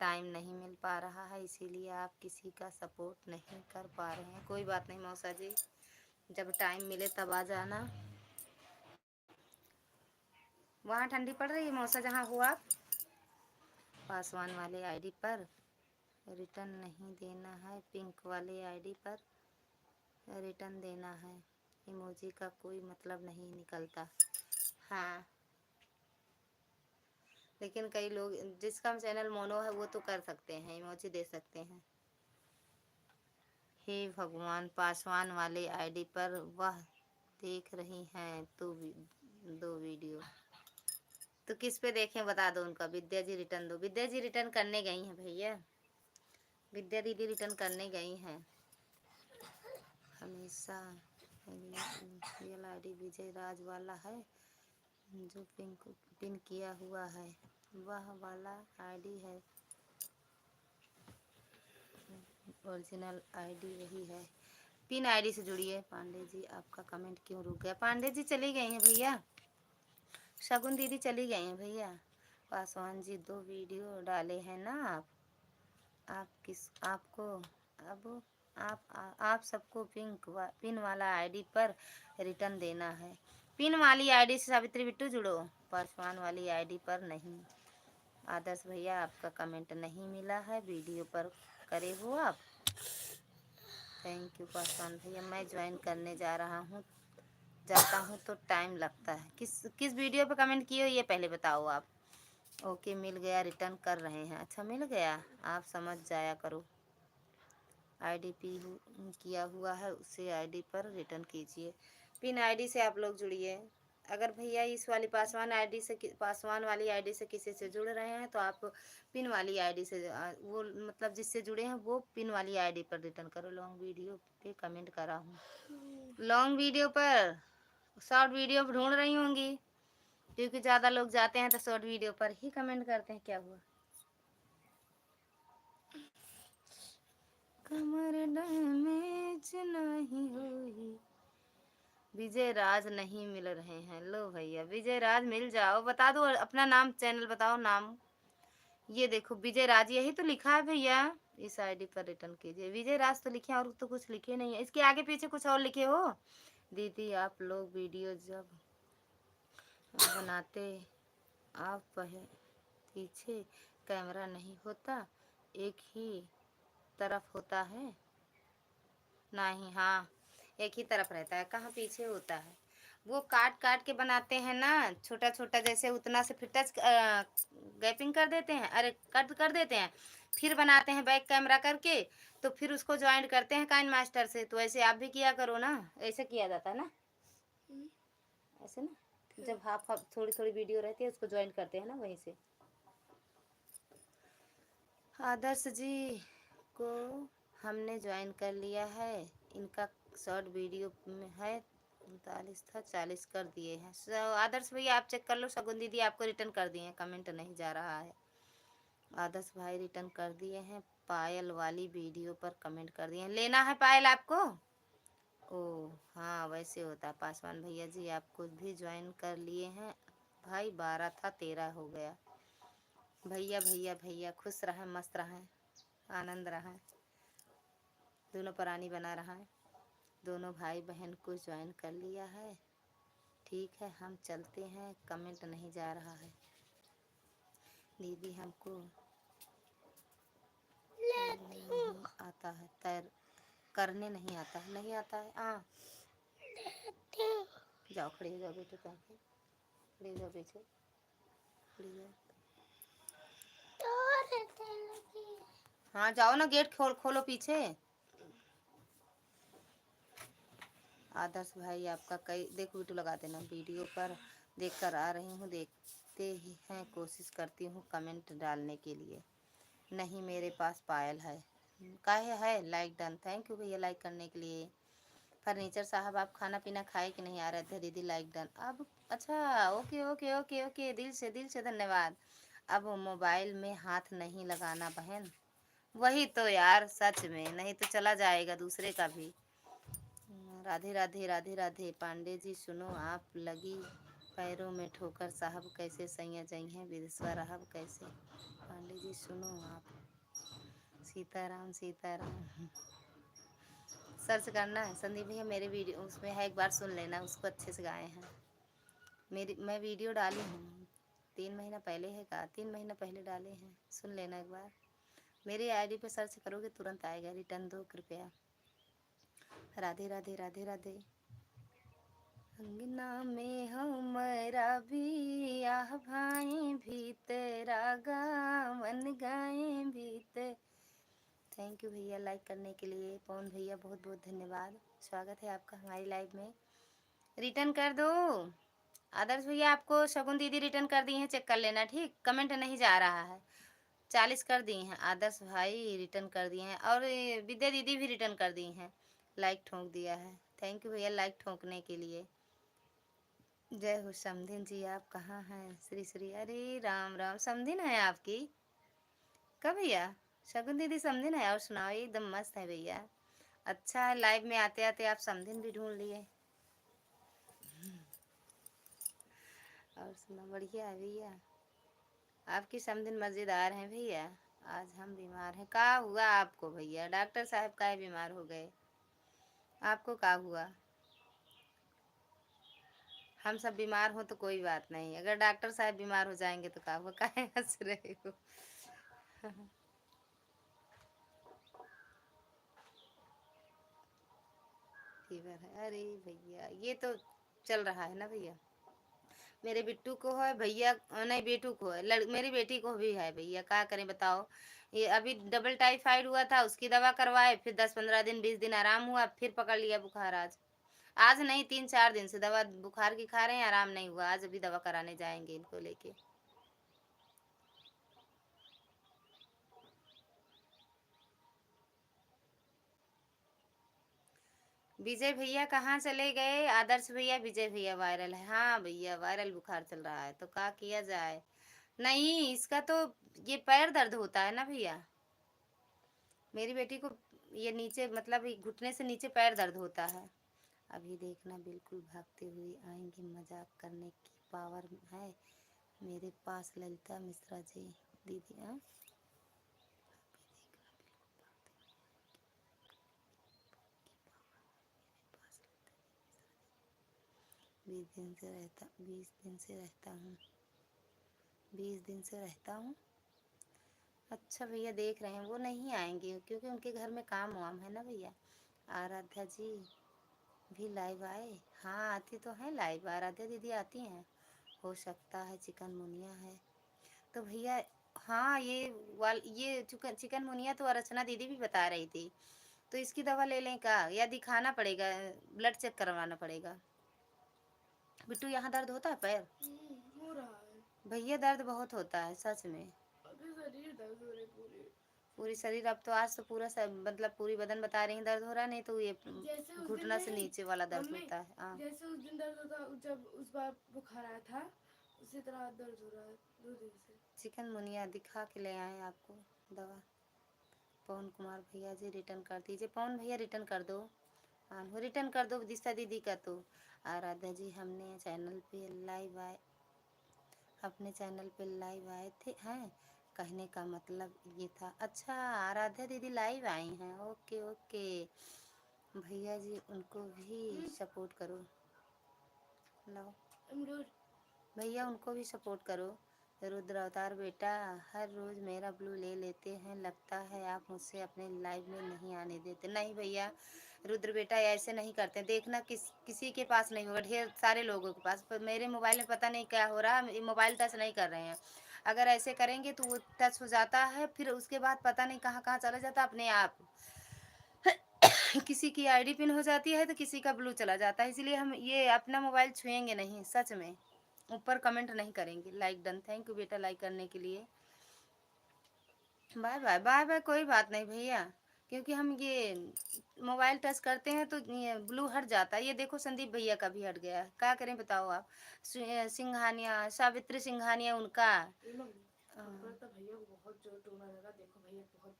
टाइम नहीं मिल पा रहा है इसीलिए आप किसी का सपोर्ट नहीं कर पा रहे हैं। कोई बात नहीं मौसा जी, जब टाइम मिले तब आ जाना। वहाँ ठंडी पड़ रही है मौसा जहाँ हो आप? पासवान वाले आईडी पर रिटर्न नहीं देना है, पिंक वाले आईडी पर रिटर्न देना है। इमोजी का कोई मतलब नहीं निकलता। हाँ, लेकिन कई लोग, जिसका चैनल मोनो है वो तो कर सकते हैं, इमोजी दे सकते हैं। हे भगवान, पासवान वाले आईडी पर वह देख रही हैं तो 2 वीडियो तो किस पे देखें बता दो उनका। विद्या जी रिटर्न दो। विद्या जी रिटर्न करने गई हैं भैया, विद्या दीदी रिटर्न करने गई हैं। हमेशा रियल आईडी विजय राज वाला है जो पिन किया हुआ है, वह वाला आईडी है, ओरिजिनल आईडी वही है। पिन आईडी से जुड़िए। पांडे जी आपका कमेंट क्यों रुक गया? पांडे जी चली गई हैं भैया, शगुन दीदी चली गई हैं भैया। पासवान जी 2 वीडियो डाले हैं ना आप किस आपको अब आप सबको पिन वाला आईडी पर रिटर्न देना है। पिन वाली आईडी से सावित्री बिट्टू जुड़ो, पासवान वाली आईडी पर नहीं। आदर्श भैया आपका कमेंट नहीं मिला है, वीडियो पर करे हो आप। थैंक यू पासवान भैया, मैं ज्वाइन करने जाता हूँ तो टाइम लगता है। किस वीडियो पे कमेंट किए हो ये पहले बताओ आप। ओके मिल गया, रिटर्न कर रहे हैं। अच्छा मिल गया, आप समझ जाया करो। आईडी किया हुआ है उसे आईडी पर रिटर्न कीजिए। पिन आईडी से आप लोग जुड़िए। अगर भैया इस वाली पासवान वाली आईडी से किसी से जुड़ रहे हैं तो आप पिन वाली आईडी से वो मतलब जिससे जुड़े हैं वो पिन वाली आईडी पर रिटर्न करो। लॉन्ग वीडियो पे कमेंट करा हूँ। लॉन्ग वीडियो पर, शॉर्ट वीडियो ढूंढ रही होंगी क्योंकि ज़्यादा लोग जाते हैं तो शॉर्ट वीडियो पर ही कमेंट करते हैं। क्या हुआ? कमर डैमेज नहीं हुई। विजय राज नहीं मिल रहे हैं। लो भैया विजय राज मिल जाओ, बता दो अपना नाम, चैनल बताओ नाम। ये देखो विजय राज यही तो लिखा है भैया, इस आईडी पर रिटर्न कीजिए। विजय राज तो लिखे और तो कुछ लिखे नहीं है, इसके आगे पीछे कुछ और लिखे हो। दीदी आप लोग वीडियो जब बनाते आप पीछे कैमरा नहीं होता, एक ही तरफ होता है? नहीं, हाँ एक ही तरफ रहता है, कहाँ पीछे होता है। वो काट काट के बनाते हैं ना, छोटा छोटा, जैसे उतना से फिर टच गैपिंग कर देते हैं, अरे कट कर देते हैं, फिर बनाते हैं बैक कैमरा करके, तो फिर उसको ज्वाइंट करते हैं काइन मास्टर से। तो ऐसे आप भी किया करो ना, ऐसे किया जाता है ना, ऐसे ना, जब हाफ हाफ थोड़ी थोड़ी वीडियो रहती है उसको ज्वाइंट करते हैं ना, वहीं से। आदर्श जी को हमने ज्वाइन कर लिया है, इनका शॉर्ट वीडियो में है 39 था, 40 कर दिए हैं। आदर्श भैया आप चेक कर लो, शगुन दीदी आपको रिटर्न कर दिए हैं, कमेंट नहीं जा रहा है। आदर्श भाई रिटर्न कर दिए हैं। पायल वाली वीडियो पर कमेंट कर दिए हैं। लेना है पायल आपको? ओ हाँ वैसे होता। पासवान भैया जी आपको भी ज्वाइन कर लिए हैं भाई, 12 था 13 हो गया। भैया भैया भैया खुश रहें, मस्त रहें, आनंद रहें, दोनों प्राणी बना रहा है। दोनों भाई बहन को ज्वाइन कर लिया है। ठीक है हम चलते हैं, कमेंट नहीं जा रहा है। दीदी हमको नहीं आता है, तैर करने नहीं आता है, नहीं आता है। हाँ जाओ खड़ी हो जाओ बेटे, खड़ी हो जाओ पीछे, खड़ी जाओ। हाँ जाओ ना, गेट खोलो पीछे। आदर्श भाई आपका कई देखो वीडियो लगा देना, वीडियो पर देखकर आ रही हूँ, देखते ही हैं, कोशिश करती हूँ कमेंट डालने के लिए। नहीं मेरे पास पायल है। काहे है? लाइक डन, थैंक यू भैया लाइक करने के लिए। फर्नीचर साहब आप खाना पीना खाए कि नहीं? आ रहे थे दीदी, लाइक डन। अब अच्छा ओके ओके ओके ओके, दिल से धन्यवाद। अब मोबाइल में हाथ नहीं लगाना बहन, वही तो यार, सच में नहीं तो चला जाएगा दूसरे का भी। राधे राधे राधे राधे। पांडे जी सुनो आप, लगी पैरों में ठोकर साहब, कैसे सैया जई हैं विदेशवा रहब कैसे। पांडे जी सुनो आप। सीताराम सीताराम। सर्च करना है संदीप भैया, मेरे वीडियो उसमें है, एक बार सुन लेना, उसको अच्छे से गाए हैं। मैं वीडियो डाली हूँ 3 महीना पहले है का, 3 महीना पहले डाले हैं, सुन लेना एक बार। मेरी आईडी पे सर्च करोगे तुरंत आएगा। रिटर्न दो कृपया। राधे राधे राधे राधे। अंगना में हमारा भी आह भाई भीतरा गावन गाए भीतर। थैंक यू भैया लाइक करने के लिए। पवन भैया बहुत बहुत धन्यवाद, स्वागत है आपका हमारी लाइव में। रिटर्न कर दो। आदर्श भैया आपको शगुन दीदी रिटर्न कर दी हैं, चेक कर लेना ठीक। कमेंट नहीं जा रहा है। 40 कर दी हैं। आदर्श भाई रिटर्न कर दिए हैं, और विद्या दीदी भी रिटर्न कर दी हैं, लाइक ठोक दिया है। थैंक यू भैया लाइक ठोकने के लिए। जय हो समधिन जी, आप कहाँ हैं? श्री श्री, अरे राम राम, समधिन है आपकी कब भैया? शगुन दीदी समधिन है, और सुनाओ एकदम मस्त है भैया। अच्छा है, लाइव में आते आते आप समधिन भी ढूंढ लिए। और सुना, बढ़िया है भैया, आपकी समधिन मज़ेदार हैं भैया। आज हम बीमार हैं। का हुआ आपको भैया? डॉक्टर साहब काहे बीमार हो गए? आपको का हुआ? हम सब बीमार हो तो कोई बात नहीं, अगर डॉक्टर साहब बीमार हो जाएंगे तो का हुआ? काहे हंस रहे हो? फीवर है? अरे भैया ये तो चल रहा है ना भैया। मेरे बिट्टू को है भैया, नहीं बेटू को है, मेरी बेटी को भी है भैया, क्या करें बताओ। ये अभी डबल टाइफाइड हुआ था, उसकी दवा करवाए, फिर 10-15 दिन 20 दिन आराम हुआ, फिर पकड़ लिया बुखार। आज आज नहीं 3-4 दिन से दवा बुखार की खा रहे हैं, आराम नहीं हुआ। आज अभी दवा कराने जाएंगे इनको लेके। विजय भैया कहाँ चले गए? आदर्श भैया विजय भैया वायरल है। हाँ भैया वायरल बुखार चल रहा है, तो क्या किया जाए। नहीं इसका तो ये पैर दर्द होता है ना भैया, मेरी बेटी को ये नीचे मतलब घुटने से नीचे पैर दर्द होता है। अभी देखना बिल्कुल भागते हुए आएंगे, मजाक करने की पावर है मेरे पास ललिता मिश्रा जी दीदी। हाँ 20 दिन से रहता हूँ, 20 दिन से रहता हूँ। अच्छा भैया देख रहे हैं, वो नहीं आएंगे क्योंकि उनके घर में काम वाम है ना भैया। आराध्या जी भी लाइव आए? हाँ आती तो है लाइव, आराध्या दीदी आती हैं। हो सकता है चिकन मुनिया है तो भैया। हाँ ये चिकन मुनिया तो अर्चना दीदी भी बता रही थी, तो इसकी दवा ले लें का, या दिखाना पड़ेगा, ब्लड चेक करवाना पड़ेगा। बिट्टू यहाँ दर्द होता है पैर? हो रहा है भैया, दर्द बहुत होता है सच में। अभी शरीर दर्द हो रही पूरी शरीर। अब तो आज तो पूरा सब मतलब पूरी बदन बता रही दर्द हो रहा है, नहीं तो ये घुटना से नीचे वाला दर्द होता है। हाँ जैसे उस दिन दर्द होता, जब उस बार बुखार आया था उसी तरह दर्द हो रहा है 2 दिन से। चिकन मुनिया दिखा के ले आए आपको दवा। पवन कुमार भैया जी रिटर्न कर दीजिए। पवन भैया रिटर्न कर दो, हाँ रिटर्न कर दो दिशा दीदी का। तो आराध्या जी हमने चैनल पे लाइव आए, अपने चैनल पे लाइव आए थे हैं, कहने का मतलब ये था। अच्छा आराध्या दीदी लाइव आई हैं, ओके ओके। भैया जी उनको भी सपोर्ट करो, लो भैया उनको भी सपोर्ट करो। रुद्र अवतार बेटा हर रोज़ मेरा ब्लू ले लेते हैं, लगता है आप मुझसे अपने लाइव में नहीं आने देते। नहीं भैया रुद्र बेटा ऐसे नहीं करते, देखना किसी के पास नहीं होगा, ढेर सारे लोगों के पास, पर मेरे मोबाइल में पता नहीं क्या हो रहा, मोबाइल टच नहीं कर रहे हैं। अगर ऐसे करेंगे तो वो टच हो जाता है, फिर उसके बाद पता नहीं कहाँ कहाँ चला जाता अपने आप। किसी की आईडी पिन हो जाती है तो किसी का ब्लू चला जाता है, इसलिए हम ये अपना मोबाइल छुएंगे नहीं सच में। ऊपर कमेंट नहीं करेंगे। लाइक डन, थैंक यू बेटा लाइक करने के लिए। बाय बाय बाय बाय, कोई बात नहीं भैया, क्योंकि हम ये मोबाइल टच करते हैं तो ये ब्लू हट जाता है। ये देखो संदीप भैया का भी हट गया है, क्या करें बताओ आप। सिंघानिया, सावित्री सिंघानिया उनका भैया को बहुत जोर टूना लगा, देखो भैया बहुत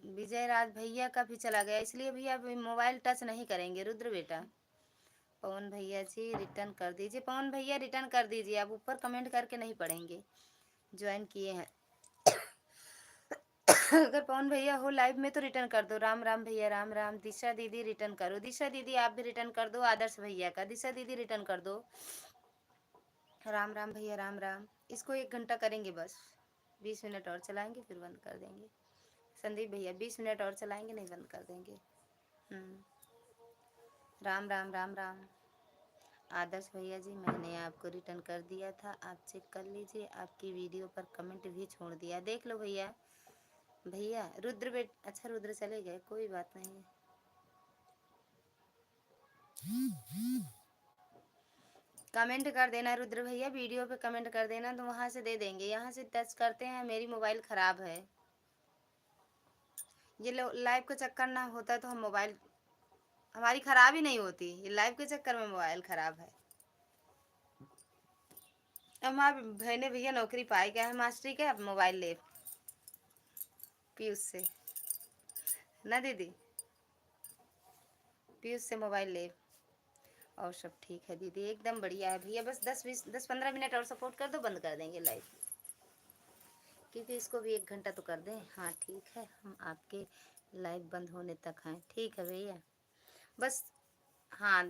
विजय राज भैया का भी चला गया, इसलिए भैया अभी मोबाइल टच नहीं करेंगे रुद्र बेटा। पवन भैया जी रिटर्न कर दीजिए, पवन भैया रिटर्न कर दीजिए, आप ऊपर कमेंट करके नहीं पढ़ेंगे, ज्वाइन किए हैं। अगर पवन भैया हो लाइव में तो रिटर्न कर दो। राम राम भैया, राम राम। दिशा दीदी रिटर्न करो, दिशा दीदी आप भी रिटर्न कर दो आदर्श भैया का, दिशा दीदी रिटर्न कर दो। राम राम भैया, राम राम। इसको 1 घंटा करेंगे बस, 20 मिनट और चलाएंगे फिर बंद कर देंगे। संदीप भैया 20 मिनट और चलाएंगे, नहीं बंद कर देंगे। राम राम, राम राम। आदर्श भैया जी मैंने आपको रिटर्न कर दिया था, आप चेक कर लीजिए, आपकी वीडियो पर कमेंट भी छोड़ दिया, देख लो भैया। भैया रुद्र बेट, अच्छा रुद्र चले गए, कोई बात नहीं है। कमेंट कर देना रुद्र भैया, वीडियो पे कमेंट कर देना तो वहां से दे देंगे, यहाँ से टच करते हैं, मेरी मोबाइल ख़राब है। ये लाइव का चक्कर ना होता तो हम मोबाइल हमारी ख़राब ही नहीं होती, ये लाइव के चक्कर में मोबाइल ख़राब है। अब हमारे भाई ने भैया नौकरी पाई गया है मास्टरी के, अब मोबाइल ले पीयूष से ना दीदी, पीयूष से मोबाइल ले। और सब ठीक है दीदी, एकदम बढ़िया है भैया, बस 10-15 मिनट और सपोर्ट कर दो, बंद कर देंगे लाइव, क्योंकि इसको भी 1 घंटा तो कर दें। हाँ ठीक है, हम आपके लाइव बंद होने तक हैं, ठीक है भैया बस। हाँ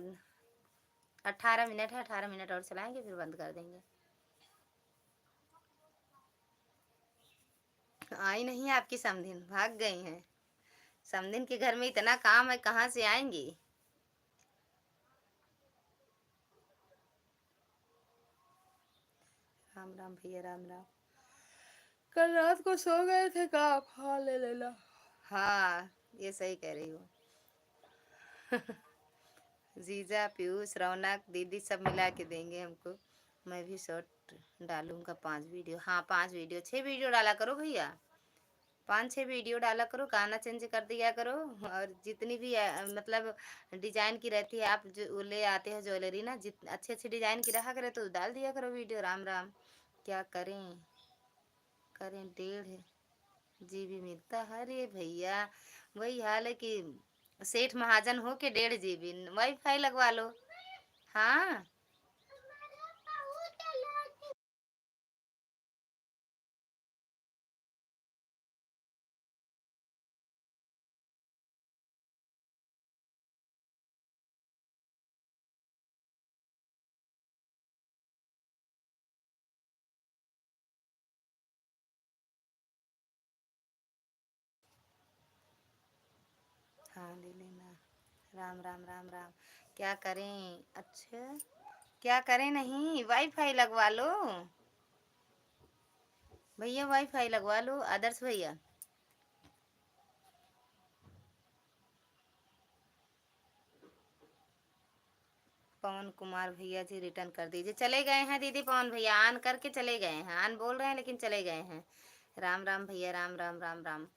18 मिनट है, 18 मिनट और चलाएंगे फिर बंद कर देंगे। आई नहीं आपकी समधिन, भाग गई हैं। समधिन के घर में इतना काम है, कहाँ से आएंगी। राम राम भैया, राम राम। कल रात को सो गए थे का, हाँ ले लेना। हाँ ये सही कह रही हो। जीजा पीयूष रौनक दीदी सब मिला के देंगे हमको। मैं भी शॉर्ट डालूंगा 5 वीडियो, हाँ 5 वीडियो 6 वीडियो डाला करो भैया, 5-6 वीडियो डाला करो, गाना चेंज कर दिया करो। और जितनी भी मतलब डिजाइन की रहती है, आप जो ले आते हो ज्वेलरी ना, जित अच्छे अच्छे डिजाइन की रहा करे तो डाल दिया करो वीडियो। राम राम। क्या करें करें, 1.5 GB मिलता है, अरे भैया वही हाल है कि सेठ महाजन हो के 1.5 GB वाईफाई लगवा लो। हाँ हाँ ले लेना। राम राम, राम राम। क्या करें, अच्छा क्या करें, नहीं वाईफाई लगवा लो भैया, वाईफाई लगवा लो आदर्श भैया। पवन कुमार भैया जी रिटर्न कर दीजिए, चले गए हैं दीदी पवन भैया, आन करके चले गए हैं, आन बोल रहे हैं लेकिन चले गए हैं। राम राम भैया, राम राम, राम राम।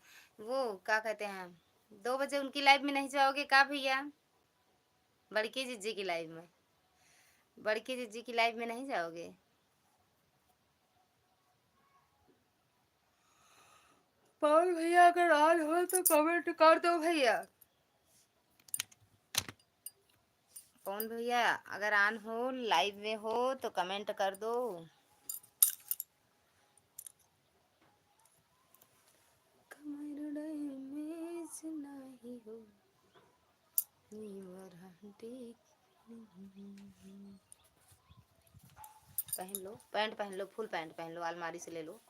वो क्या कहते हैं, 2 बजे उनकी लाइव में नहीं जाओगे का भैया, बड़की जिज्जी की लाइव में, बड़की जिज्जी की लाइव में नहीं जाओगे। पवन भैया अगर आज हो तो कमेंट कर दो भैया, पवन भैया अगर ऑन हो लाइव में हो तो कमेंट कर दो। पहन लो पैंट, पहन लो फुल पैंट पहन लो, अलमारी से ले लो।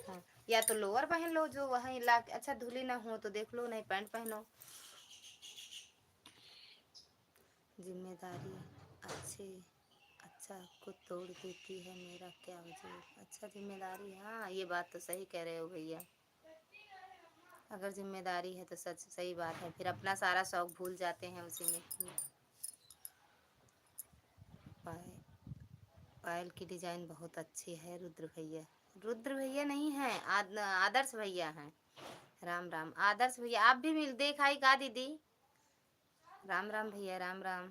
हाँ या तो लोअर पहन लो जो वहीं ला, अच्छा धुली ना हो तो देख लो, नहीं पैंट पहनो। जिम्मेदारी अच्छे अच्छा को तोड़ देती है, मेरा क्या वजूद। अच्छा जिम्मेदारी, हाँ ये बात तो सही कह रहे हो भैया, अगर जिम्मेदारी है तो सच सही बात है, फिर अपना सारा शौक भूल जाते हैं उसी में। पायल की डिजाइन बहुत अच्छी है रुद्र भैया, रुद्र भैया नहीं है, आदर्श भैया हैं। राम राम आदर्श भैया, आप भी मिल देखाई का दीदी। राम राम भैया, राम राम।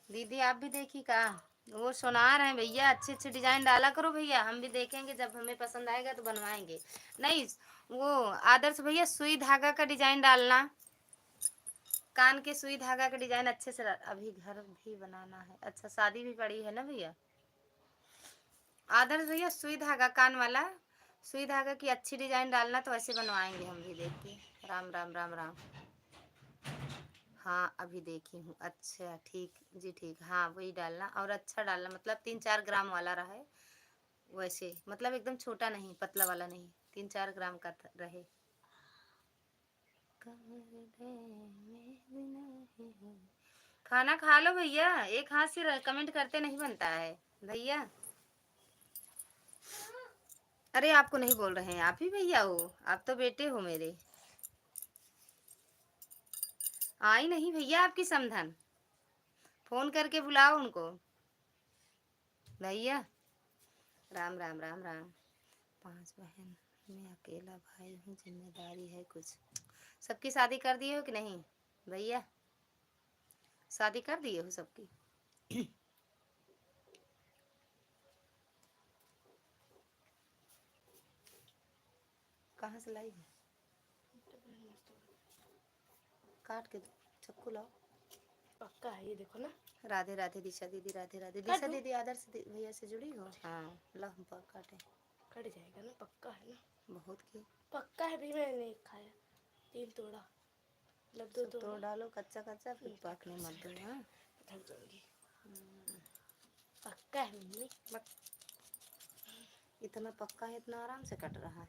दीदी आप भी देखी का। वो सुना रहे हैं भैया, अच्छे अच्छे डिजाइन डाला करो भैया, हम भी देखेंगे, जब हमें पसंद आएगा तो बनवाएंगे। नहीं, वो आदर्श भैया सुई धागा का डिजाइन डालना, कान के सुई धागा का डिजाइन अच्छे से अभी घर भी बनाना है। अच्छा, शादी भी पड़ी है ना भैया। आदर्श भैया सुई धागा कान वाला, सुई धागा की अच्छी डिजाइन डालना, तो ऐसे बनवाएंगे हम भी, देख के। राम राम राम राम। हाँ अभी देखी हूँ। अच्छा ठीक जी, ठीक, हाँ वही डालना, और अच्छा डालना, मतलब 3-4 ग्राम वाला रहे वैसे, मतलब एकदम छोटा नहीं, पतला वाला नहीं, 3-4 ग्राम का रहे। खाना खा लो भैया, एक हाथ से कमेंट करते नहीं बनता है भैया। अरे आपको नहीं बोल रहे हैं, आप ही भैया हो, आप तो बेटे हो मेरे। आई नहीं भैया आपकी समधन, फोन करके बुलाओ उनको भैया। राम राम राम राम। 5 बहन में अकेला भाई हूँ, जिम्मेदारी है कुछ। सबकी शादी कर दिए हो कि नहीं भैया? शादी कर दिए हो सबकी? कहाँ से लाई है? काट के दो, चाकू लाओ। पक्का है ये, देखो ना। राधे राधे दिशा दीदी, राधे राधे दिशा दीदी। आदर्श भैया से जुड़ी हो? हाँ ला, हम काटे। कट जाएगा ना, पक्का है ना? बहुत की पक्का है भी, मैंने नहीं खाया। 3 तोड़ा, मतलब 2 तो तोड़ा। डालो कच्चा कच्चा, फिर पाकने मत दो। हाँ थक जाऊंगी। पक्का है मम्मी। इतना पक्का है, इतना आराम से कट रहा है।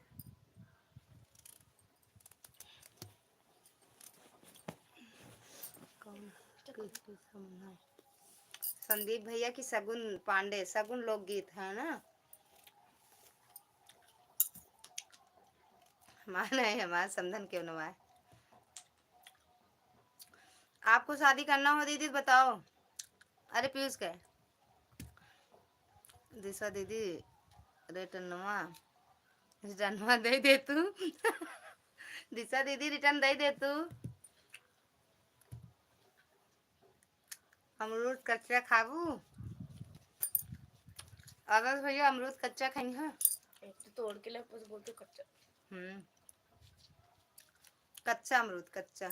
कौन की समझा? संदीप भैया की सगुन पांडे, सगुन लोकगीत है ना, हमारा है, हमारा समधन क्यों न है। आपको शादी करना हो दीदी बताओ। अरे पीयूष के दिशा दीदी, रिटर्नवा रिटर्नवा दे तू। दिशा दीदी रिटर्न दे तू। अमरूद कच्चा खाबू? अगर भैया अमरूद कच्चा खाई है? एक तो तोड़ के ले, बस बोलते कच्चा। कच्चा अमरूद, कच्चा।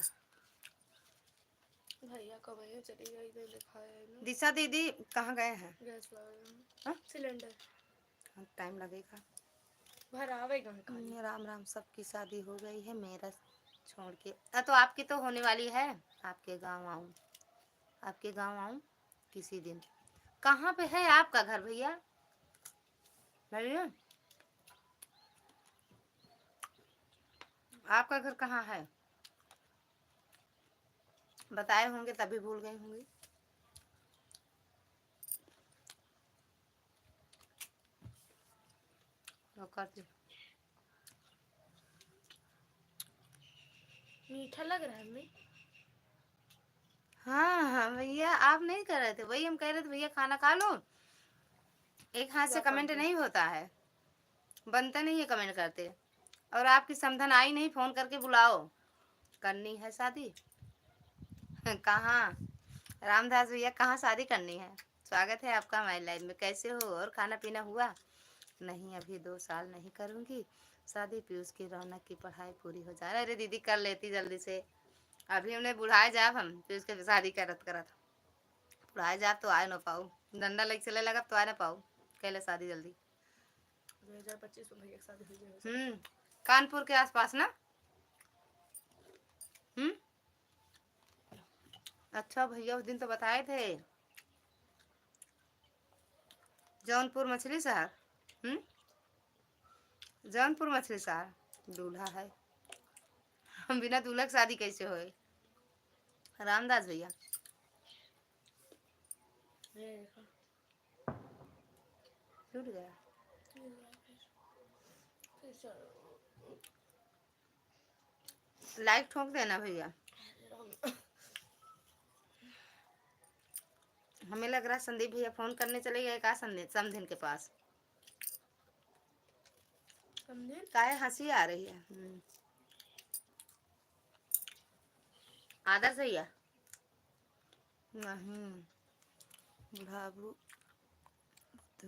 भैया कब आए? चली गई तो दिखाया है ना। दिशा दीदी कहाँ गए हैं? गैस लगा सिलेंडर। टाइम लगेगा। भर आवेगा खाली। राम राम। सबकी शादी हो गई है, मेरा छोड़ के। तो आपकी तो होने वाली है। आपके गांव आऊं, आपके गांव आऊं किसी दिन। कहाँ पे है आपका घर भैया? भैया आपका घर कहाँ है? बताए होंगे तभी भूल गई होंगी। करती मीठा लग रहा है मम्मी। हाँ हाँ भैया, आप नहीं कर रहे थे, वही हम कह रहे थे भैया खाना खा लो। एक हाथ से कमेंट नहीं होता है, बनता नहीं है कमेंट करते। और आपकी समधन आई नहीं, फोन करके बुलाओ, करनी है शादी। कहाँ रामदास भैया, कहाँ शादी करनी है? स्वागत है आपका हमारी लाइफ में। कैसे हो और खाना पीना हुआ? नहीं अभी 2 साल नहीं करूँगी शादी, पीयूष की रौनक की पढ़ाई पूरी हो जाए। अरे दीदी कर लेती जल्दी से, अभी हमने बुढ़ाए जाब, हम पीयूष के शादी करत करत बुढ़ाए जाब तो आए ना पाऊ, डंडा लग चले लगा तो आए ना पाऊ। कहले शादी जल्दी। 2025 में भैया की शादी हो जाएगी। कानपुर के आसपास ना। अच्छा भैया उस दिन तो बताए थे, जौनपुर मछली शहर। जौनपुर मछली शहर दूल्हा है। हम बिना दूल्हा की शादी कैसे होए? रामदास भैया टूट गया। लाइक ठोक देना भैया। हमें लग रहा संदीप भैया फोन करने चले गए का समधिन के पास। काहे हंसी आ रही है? आदर्श भैया नहीं, बुढ़ाबू तो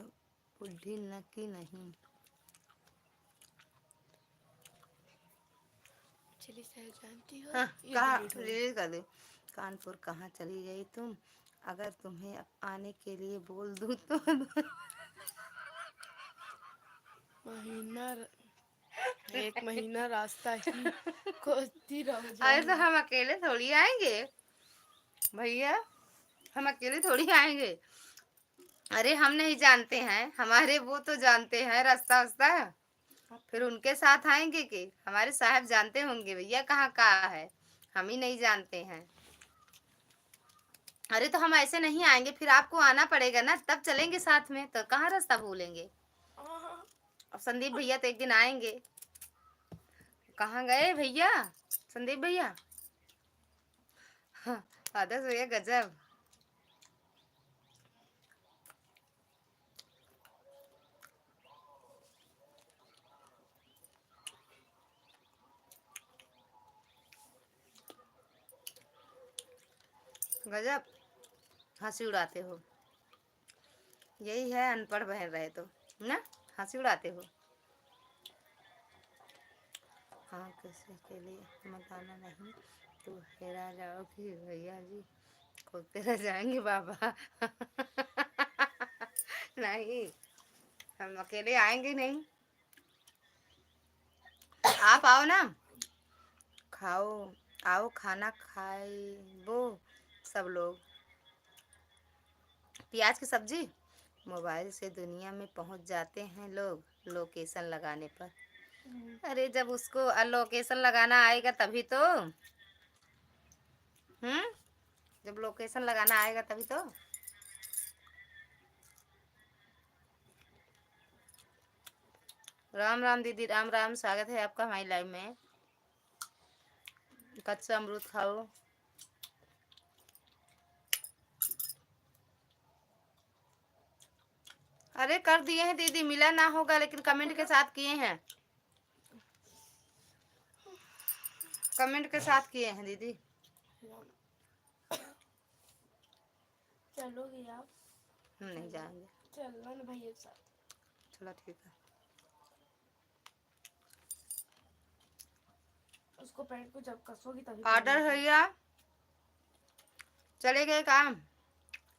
बुढ़ी न की नहीं। चली सह जानती हो हाँ, ये कहाँ डिलीट हो गई। रिलीज कर दे। कानपुर कहाँ चली गई तुम? अगर तुम्हें आने के लिए बोल दूँ तो महीना 1 महीना रास्ता ही खोजती रह अरे तो जाऊंगी। हम अकेले थोड़ी आएंगे भैया, हम अकेले थोड़ी आएंगे। अरे हम नहीं जानते हैं, हमारे वो तो जानते हैं रास्ता वास्ता, फिर उनके साथ आएंगे कि हमारे साहब जानते होंगे भैया कहाँ कहाँ है, हम ही नहीं जानते हैं। अरे तो हम ऐसे नहीं आएंगे, फिर आपको आना पड़ेगा ना, तब चलेंगे साथ में, तो कहाँ रास्ता भूलेंगे। अब संदीप भैया तो एक दिन आएंगे। कहाँ गए भैया संदीप भैया? हाँ, आदर्श भैया गजब। गजब हंसी उड़ाते हो, यही है अनपढ़ बहन रहे तो ना, हंसी उड़ाते हो। हाँ किसी के लिए मत आना नहीं तो हेरा जाओगी भैया जी, खोते रह जाएंगे बाबा। नहीं, हम अकेले आएंगे नहीं, आप आओ ना, खाओ, आओ खाना खाए वो सब लोग। प्याज की सब्जी, मोबाइल से दुनिया में पहुंच जाते हैं लोग लोकेशन लगाने पर। अरे जब उसको लोकेशन लगाना आएगा तभी तो, जब लोकेशन लगाना आएगा तभी तो। राम राम दीदी, राम राम, स्वागत है आपका हमारी लाइव में। कच्चा अमरूद खाओ। अरे कर दिए हैं दीदी, मिला ना होगा लेकिन कमेंट के साथ किए हैं, कमेंट के साथ किए हैं दीदी। चलोगी आप? हम नहीं जाएंगे। चलना ना भैया के साथ। चलो ठीक है। उसको पैंट को जब कसोगी तभी ऑर्डर पहनना। भैया चले गए काम,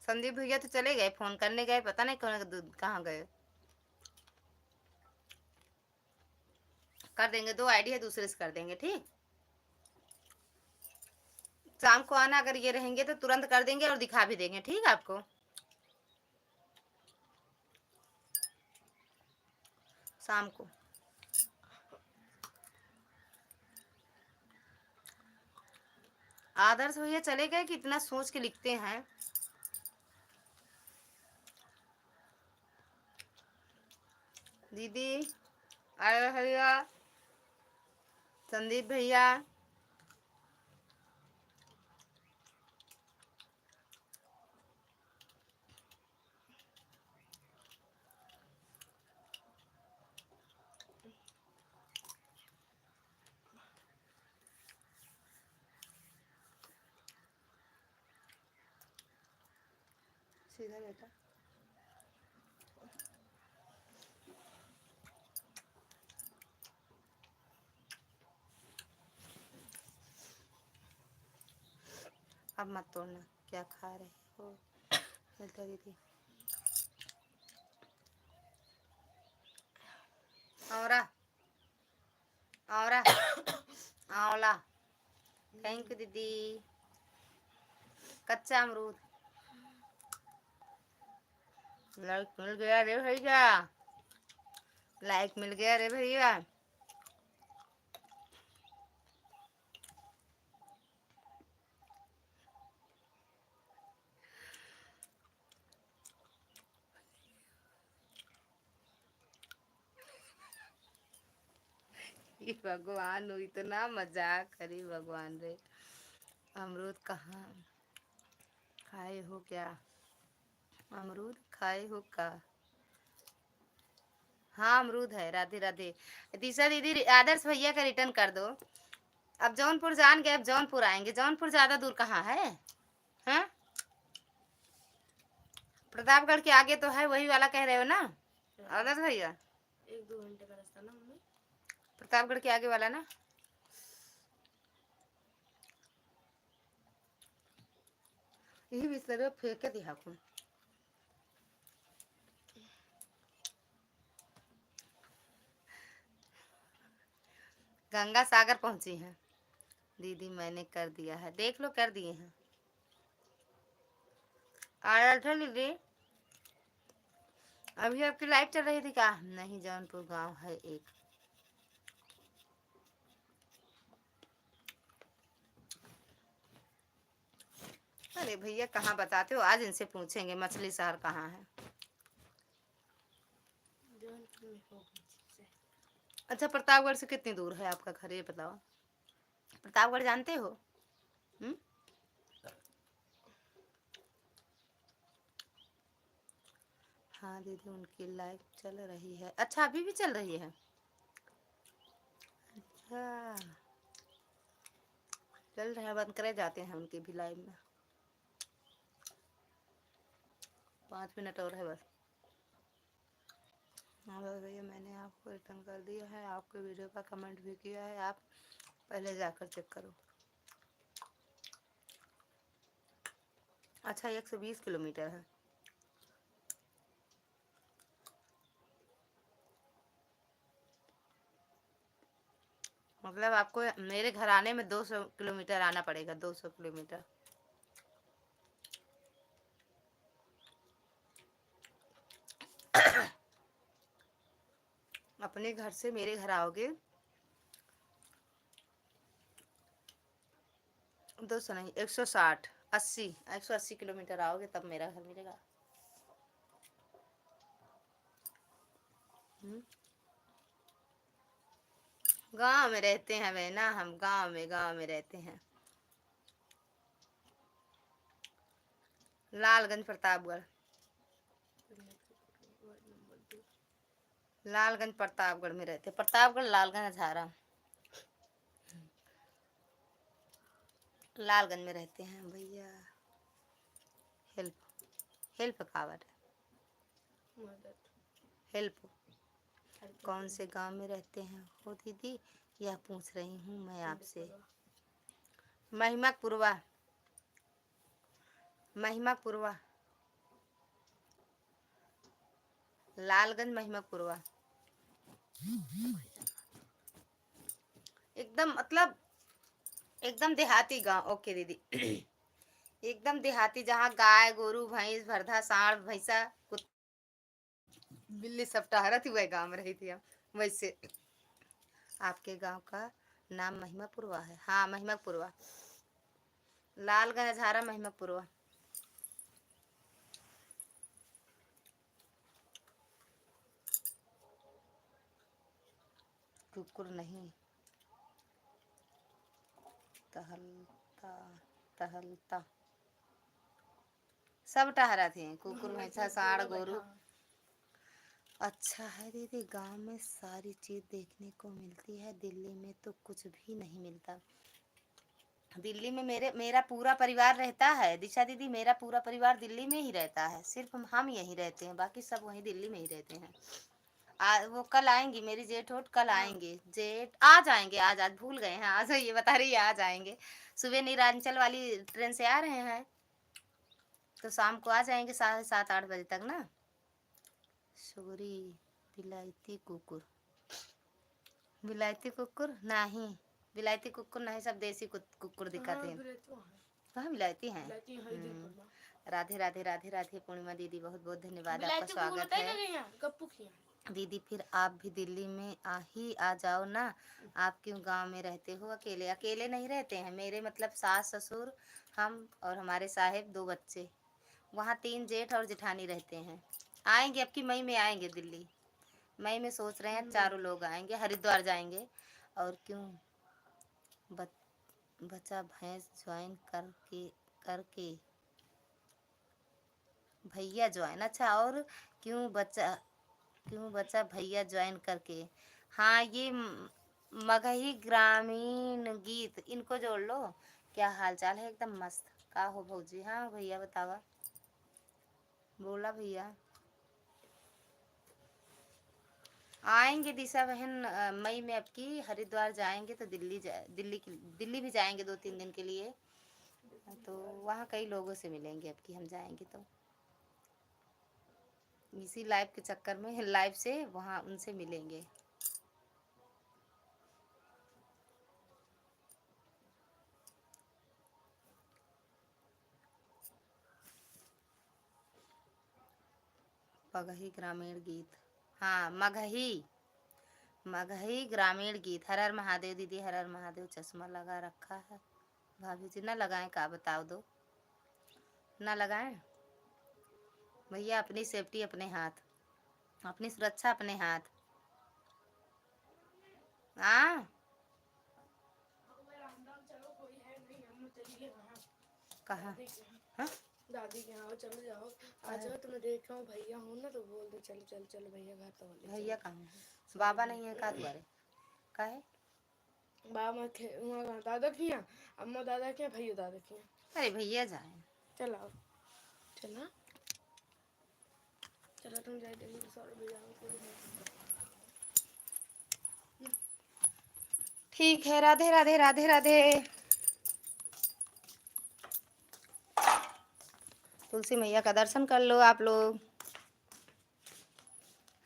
संदीप भैया तो चले गए, फोन करने गए, पता नहीं कहाँ गए। कर देंगे, 2 आईडी है, दूसरे से कर देंगे ठीक। शाम को आना, अगर ये रहेंगे तो तुरंत कर देंगे और दिखा भी देंगे ठीक आपको। शाम को आदर्श भैया चले गए, कितना सोच के लिखते हैं। दीदी, अरे भैया, संदीप भैया, सीधा बेटा। अब मत तोड़ना, क्या खा रहे हो? मिलता दीदी औरा औरा आंवला, थैंक यू दीदी। कच्चा अमरूद, लाइक मिल गया रे भैया, लाइक मिल गया रे भैया। ये भगवान हो, इतना मजाक करी भगवान रे। अमरूद कहाँ खाए हो क्या? अमरूद खाए हो का? हाँ अमरूद है। राधे राधे। तीसरा दीदी आदर्श भैया का रिटर्न कर दो। अब जौनपुर जान गए, अब जौनपुर आएंगे। जौनपुर ज्यादा दूर कहाँ है, हैं? प्रतापगढ़ के आगे तो है, वही वाला कह रहे हो ना आदत भैया? 1-2 घंटे का रास्ता ना मम्मी। प्रतापगढ़ के आगे वाला ना। यही बिस्तर फेंक के दिया कौन। गंगा सागर पहुंची है दीदी, मैंने कर दिया है, देख लो कर दिए हैं। आया था दीदी, अभी आपकी लाइव चल रही थी क्या? नहीं, जौनपुर गांव है एक। अरे भैया कहाँ बताते हो, आज इनसे पूछेंगे मछली शहर कहाँ है। जौनपुर में होगी से। अच्छा, प्रतापगढ़ से कितनी दूर है आपका घर, ये बताओ। प्रतापगढ़ जानते हो? हाँ दीदी, उनकी लाइव चल रही है। अच्छा, अभी भी चल रही है? अच्छा, चल रहा है, बंद करे जाते हैं उनकी भी लाइव में। 5 मिनट और है बस। हाँ भैया, मैंने आपको रिटर्न कर दिया है, आपके वीडियो का कमेंट भी किया है, आप पहले जाकर चेक करो। अच्छा, 120 किलोमीटर है। मतलब आपको मेरे घर आने में 200 किलोमीटर आना पड़ेगा, 200 किलोमीटर। अपने घर से मेरे घर आओगे 200 नहीं, 160 80 180 किलोमीटर आओगे तब मेरा घर मिलेगा। गांव में रहते हैं बहना, हम गांव में रहते हैं। लालगंज प्रतापगढ़। लालगंज प्रतापगढ़ में रहते, प्रतापगढ़ लालगंज हजारा। लालगंज में रहते हैं भैया। हेल्प हेल्प कावट हेल्प। कौन से गांव में रहते हैं हो दीदी, यह पूछ रही हूँ मैं आपसे। महिमकपुरवा। महिमकपुरवा, लालगंज महिमकपुरवा। एकदम मतलब एकदम देहाती गांव। ओके दीदी। एकदम देहाती, जहाँ गाय गोरू भैंस भरधा सांड भैंसा बिल्ली सब टहरत हुए गांव में रही थी हम। वैसे आपके गांव का नाम महिमापुरवा है? हाँ, महिमापुरवा, लालगंज हजारा महिमापुरवा। कुकुर नहीं, टहलता टहलता सब टहरा थे, कुकुर भैंसा सांड गोरू। अच्छा है दीदी, गांव में सारी चीज देखने को मिलती है, दिल्ली में तो कुछ भी नहीं मिलता। दिल्ली में मेरा पूरा परिवार रहता है दिशा दीदी, मेरा पूरा परिवार दिल्ली में ही रहता है, सिर्फ हम यहीं रहते हैं, बाकी सब वहीं दिल्ली में ही रहते हैं। वो कल आएंगी, मेरी जेठ होठ कल आएंगे, जेठ आ जाएंगे, आज भूल गए हैं, आज ये बता रही है आज आएंगे। सुबह नीलांचल वाली ट्रेन से आ रहे हैं, तो शाम को आ जाएंगे 7:30-8 बजे तक ना। सूरी विलायती कुकुर, विलायती कुकुर नहीं, विलायती कुकुर नहीं, सब देसी कुकुर दिखाते हैं। कहाँ विलायती हैं? राधे राधे राधे राधे पूर्णिमा दीदी, बहुत बहुत धन्यवाद, आपका स्वागत है दीदी। फिर आप भी दिल्ली में आ जाओ ना, आप क्यों गांव में रहते हो अकेले? अकेले नहीं रहते हैं, मेरे मतलब सास ससुर हम और हमारे साहेब 2 बच्चे, वहाँ 3 जेठ और जेठानी रहते हैं। आएंगे, अब की मई में आएंगे दिल्ली, मई में सोच रहे हैं चारों लोग आएंगे, हरिद्वार जाएंगे। और क्यों बच्चा भैंस ज्वाइन करके भैया ज्वाइन, अच्छा, और क्यों बच्चा भैया ज्वाइन करके। हाँ, ये मगही ग्रामीण गीत, इनको जोड़ लो। क्या हाल चाल है? एकदम मस्त। का हो भौजी? हाँ भैया बतावा। बोला भैया आएंगे दिशा बहन मई में। अब की हरिद्वार जाएंगे तो दिल्ली भी जाएंगे 2-3 दिन के लिए। तो वहाँ कई लोगों से मिलेंगे अब की हम जाएंगे तो। इसी लाइव के चक्कर में लाइव से वहाँ उनसे मिलेंगे। मगही ग्रामीण गीत, हाँ मगही ग्रामीण गीत। हर हर महादेव दीदी, हर हर महादेव। चश्मा लगा रखा है भाभी जी। ना लगाएं का बताओ दो, ना लगाएं भैया। अपनी सेफ्टी अपने हाथ, अपनी सुरक्षा अपने हाथ। हाँ कहाँ? हाँ दादी के यहाँ चलो जाओ, आ जाओ। तो मैं देख रहा हूँ भैया हूँ ना, तो बोल दो चलो चलो चलो भैया घर तो भैया कहाँ है? बाबा नहीं है का तुम्हारे? का है? बाबा वहाँ दादा की यहाँ, अम्मा दादा के यहाँ, भैया दादा के यहाँ। अरे भैया जाए। चलो आओ, चला चलो तुम जाए दिल्ली 100 रुपये जाओ। ठीक है, राधे राधे राधे राधे। तुलसी मैया का दर्शन कर लो आप लोग।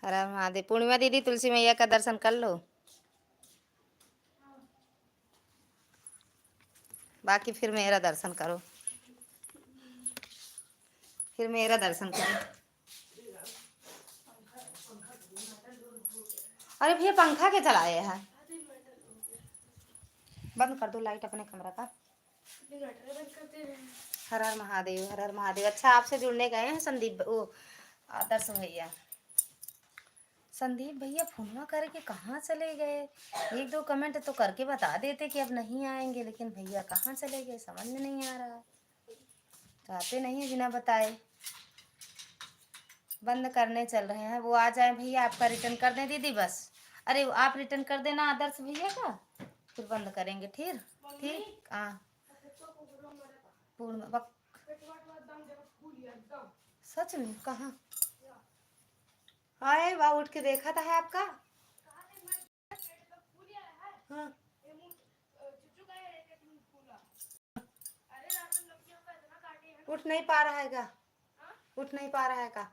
हर हर महादेव। पूर्णिमा दीदी तुलसी मैया का दर्शन कर लो, बाकी फिर मेरा दर्शन करो, फिर मेरा दर्शन करो। अरे भैया पंखा के चलाए हैं, बंद कर दो लाइट अपने कमरा का। हर हर महादेव, हर हर महादेव। अच्छा आपसे जुड़ने गए हैं संदीप वो आदर्श भैया। संदीप भैया फोन करके कहाँ चले गए? 1-2 कमेंट तो करके बता देते कि अब नहीं आएंगे, लेकिन भैया कहाँ चले गए समझ में नहीं आ रहा। चाहते नहीं है बिना बताए। बंद करने चल रहे हैं, वो आ जाए भैया। आपका रिटर्न कर दें दीदी बस। अरे आप रिटर्न कर देना आदर्श भैया का, फिर बंद करेंगे। ठीक ठीक। हाँ पूर्ण सच में कहाँ आए? वाह उठ के देखा था है आपका। हाँ उठ नहीं पा रहा है का? उठ नहीं पा रहा है का?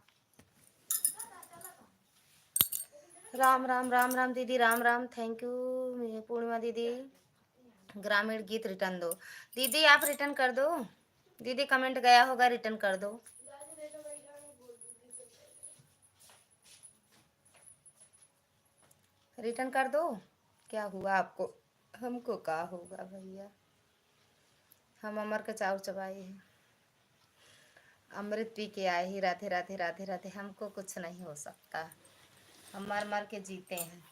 राम राम राम राम दीदी, राम राम। थैंक यू पूर्णिमा दीदी। ग्रामीण गीत रिटर्न दो दीदी, आप रिटर्न कर दो दीदी। कमेंट गया होगा, रिटर्न कर दो। रिटर्न कर दो। क्या हुआ आपको? हमको क्या होगा भैया? हम अमर का चाउर चबाए हैं, अमृत पी के आए ही। राधे राधे राधे राधे। हमको कुछ नहीं हो सकता, हम मर मर के जीते हैं।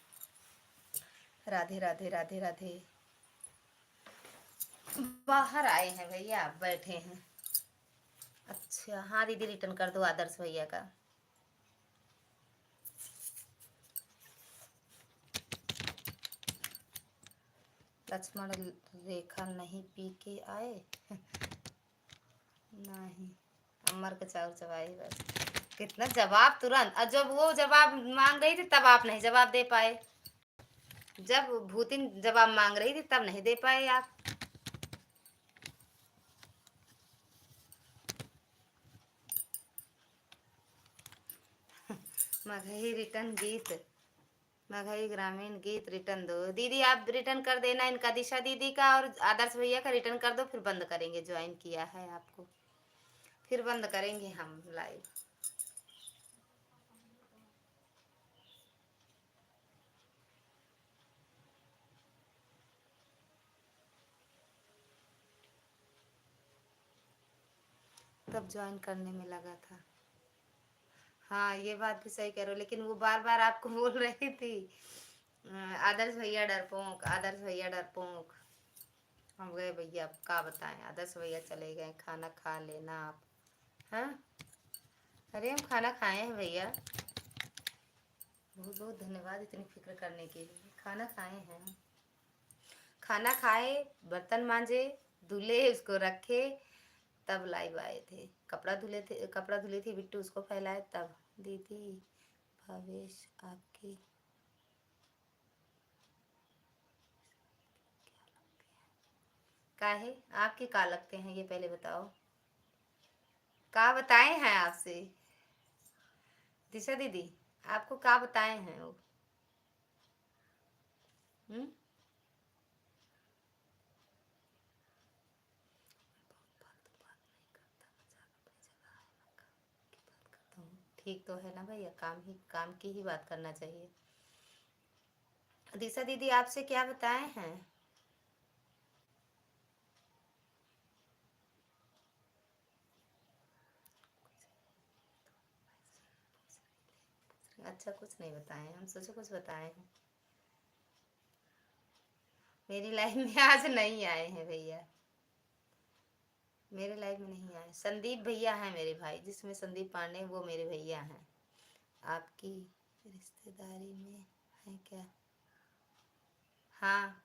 राधे राधे राधे राधे। बाहर आए हैं भैया, आप बैठे हैं। अच्छा हाँ दीदी रिटर्न कर दो आदर्श भैया का। लक्ष्मण रेखा नहीं पी के आए नहीं, अमर का चाउर चबाए बस। कितना जवाब तुरंत। और जब वो जवाब मांग रही थी तब आप नहीं जवाब दे पाए। जब भूतिन जवाब मांग रही थी तब नहीं दे पाए आप। मगही रिटर्न गीत, मगही ग्रामीण गीत रिटर्न दो दीदी। आप रिटर्न कर देना इनका, दिशा दीदी का और आदर्श भैया का रिटर्न कर दो। फिर बंद करेंगे, ज्वाइन किया है आपको, फिर बंद करेंगे हम लाइव। तब ज्वाइन करने में लगा था। हाँ ये बात भी सही कह रहे हो, लेकिन वो बार बार आपको बोल रही थी आदर्श भैया डरपोक, आदर्श भैया डरपोक। हम गए भैया, अब क्या बताएं। आदर्श भैया चले गए, खाना खा लेना आप। हाँ अरे हम खाना खाए हैं भैया, बहुत बहुत धन्यवाद इतनी फिक्र करने के लिए। खाना खाए हैं, खाना खाए, बर्तन मांजे, धुले, उसको रखे, तब लाइव आए थे। कपड़ा धुले थी बिट्टू, उसको फैलाए तब। दीदी भावेश आपकी काहे, आपके का लगते हैं ये पहले बताओ, का बताए हैं आपसे दिशा दीदी, आपको का बताए हैं वो? हम्म, ठीक तो है ना भैया, काम की ही बात करना चाहिए। दिशा दीदी आपसे क्या बताए हैं? अच्छा कुछ नहीं बताए हैं, हम सोचे कुछ बताए हैं। मेरी लाइफ में आज नहीं आए हैं भैया, मेरे लाइफ में नहीं आए। संदीप भैया हैं मेरे भाई, जिसमें संदीप पांडे वो मेरे भैया हैं। आपकी रिश्तेदारी में है क्या? हाँ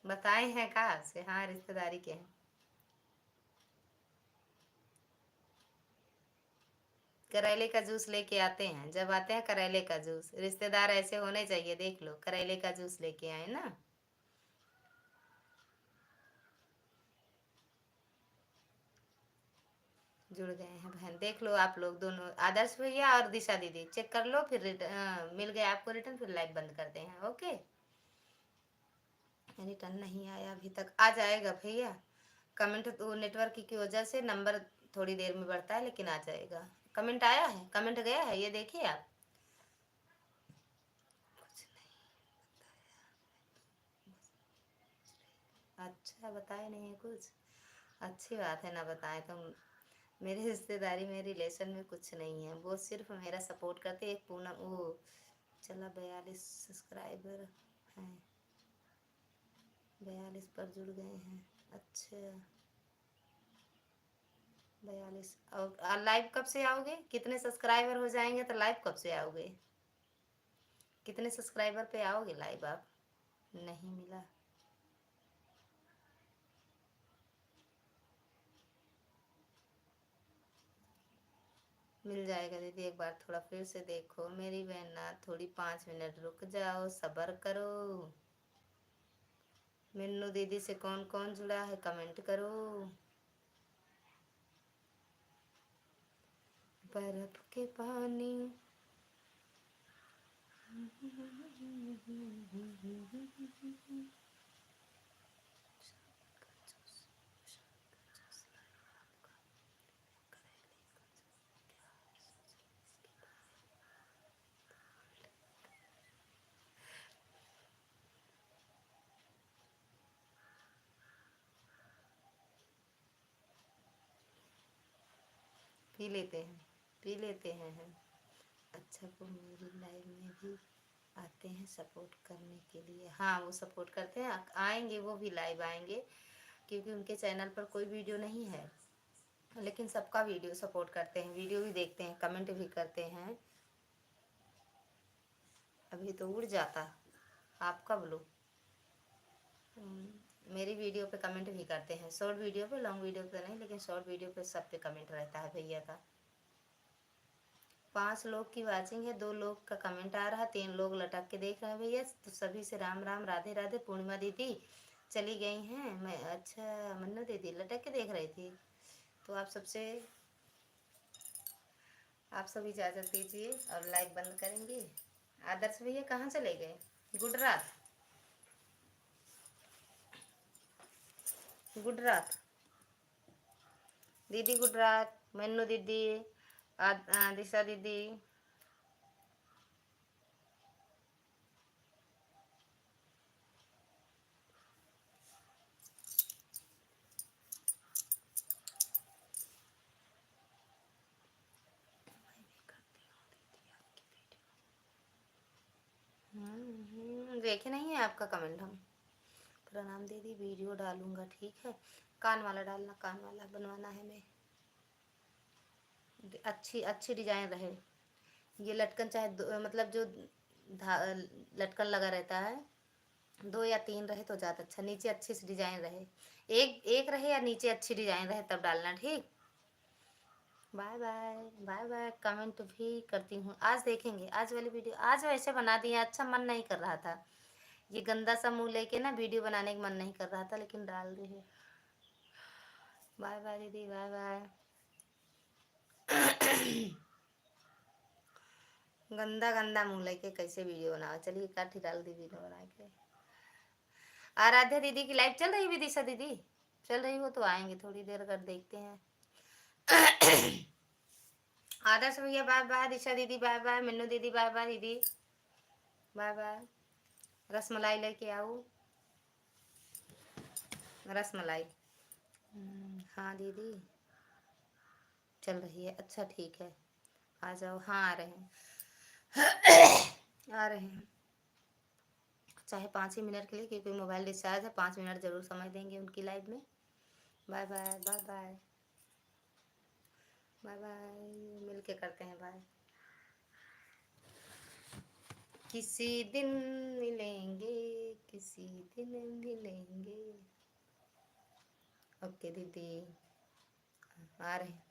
बताए हैं कहाँ से, हाँ रिश्तेदारी के हैं। करेले का जूस लेके आते हैं, जब आते हैं करेले का जूस, रिश्तेदार ऐसे होने चाहिए, देख लो करेले का जूस लेके आए ना। जुड़ गए हैं बहन, देख लो आप लोग दोनों, आदर्श भैया और दिशा दीदी, चेक कर लो फिर मिल गए आपको रिटर्न, फिर लाइव बंद करते हैं। ओके, रिटर्न नहीं आया अभी तक, आ जाएगा भैया। कमेंट तो नेटवर्क की वजह से नंबर थोड़ी देर में बढ़ता है, लेकिन आ जाएगा। कमेंट आया है, कमेंट गया है, ये देखिए आप। अच्छा बताए नहीं है कुछ, अच्छी बात है ना बताए तो। मेरी रिश्तेदारी में रिलेशन में कुछ नहीं है, वो सिर्फ मेरा सपोर्ट करते। एक पूनम वो चला 42 सब्सक्राइबर हैं, 42 पर जुड़ गए हैं। अच्छा 42, और लाइव कब से आओगे? कितने सब्सक्राइबर हो जाएंगे तो लाइव कब से आओगे? कितने सब्सक्राइबर पे आओगे लाइव आप? नहीं मिला, मिल जाएगा दीदी, एक बार थोड़ा फिर से देखो मेरी बहन ना, थोड़ी 5 मिनट रुक जाओ, सब्र करो। मिन्नू दीदी से कौन कौन जुड़ा है कमेंट करो। बर्फ के पानी पी लेते हैं, पी लेते हैं हम। अच्छा वो मेरी लाइव में भी आते हैं सपोर्ट करने के लिए? हाँ वो सपोर्ट करते हैं, आएंगे वो भी लाइव आएंगे, क्योंकि उनके चैनल पर कोई वीडियो नहीं है, लेकिन सबका वीडियो सपोर्ट करते हैं, वीडियो भी देखते हैं, कमेंट भी करते हैं। अभी तो उड़ जाता, आप कब लो। मेरी वीडियो पे कमेंट भी करते हैं, शॉर्ट वीडियो पे, लॉन्ग वीडियो पे नहीं, लेकिन शॉर्ट वीडियो पे सब पे कमेंट रहता है भैया का। 5 लोग की वाचिंग है, 2 लोग का कमेंट आ रहा, 3 लोग लटक के देख रहे हैं भैया। तो सभी से राम राम, राधे राधे। पूर्णिमा दीदी चली गई हैं, मैं अच्छा मन्नू दीदी लटक के देख रही थी। तो आप सब इजाज़त दीजिए और लाइव बंद करेंगे। आदर्श भैया कहाँ चले गए? गुड रात, गुड रात दीदी, गुड रात मन्नू दीदी, दिशा दीदी। देखे नहीं है आपका कमेंट हम। प्रणाम दीदी, वीडियो डालूंगा ठीक है। कान वाला डालना, कान वाला बनवाना है मैं, अच्छी अच्छी डिजाइन रहे। ये लटकन चाहे मतलब जो लटकन लगा रहता है, 2 या 3 रहे तो ज़्यादा अच्छा, नीचे अच्छी सी डिजाइन रहे, एक एक रहे या नीचे अच्छी डिजाइन रहे तब डालना, ठीक। Bye bye bye bye. Comment भी करती हूँ, आज देखेंगे, आज वाली वीडियो आज वैसे बना दी है, अच्छा मन नहीं कर रहा था, ये गंदा सा मुंह लेके ना वीडियो बनाने का मन नहीं कर रहा था, लेकिन डाल दी है। बाय बाय दीदी, बाय बाय। गंदा गंदा मुंह लेके कैसे वीडियो बनाओ, चलिए काट ही डाल दी वीडियो बना के। आराध्या दीदी की लाइव चल रही है, विदिशा दीदी चल रही हो तो आएंगे थोड़ी देर कर देखते हैं। आदर्श भैया बाय बाय, दिशा दीदी बाय बाय, मिन्नू दीदी बाय बाय, दीदी बाय बाय। रसमलाई लेके आओ, रसमलाई। हाँ दीदी चल रही है, अच्छा ठीक है, आ जाओ। हाँ आ रहे हैं, आ रहे हैं, चाहे 5 ही मिनट के लिए, क्योंकि मोबाइल डिस्चार्ज है, 5 मिनट ज़रूर समय देंगे उनकी लाइव में। Bye bye bye bye bye bye, मिल के करते हैं बाय। किसी दिन मिलेंगे, किसी दिन मिलेंगे। ओके दीदी आ रहे हैं,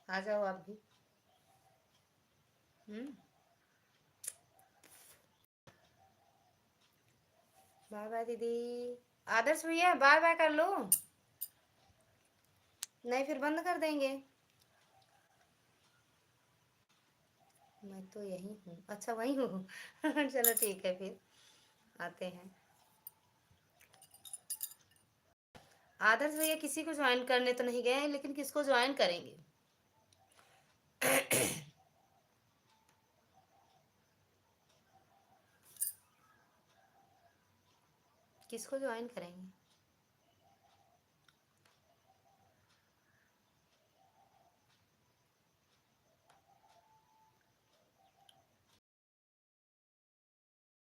आ जाओ आप भी। बाय बाय दीदी। आदर्श भैया बाय बाय कर लो, नहीं फिर बंद कर देंगे। मैं तो यही हूँ, अच्छा वही हूँ। चलो ठीक है, फिर आते हैं। आदर्श भैया किसी को ज्वाइन करने तो नहीं गए हैं, लेकिन किसको ज्वाइन करेंगे? किसको ज्वाइन करेंगे?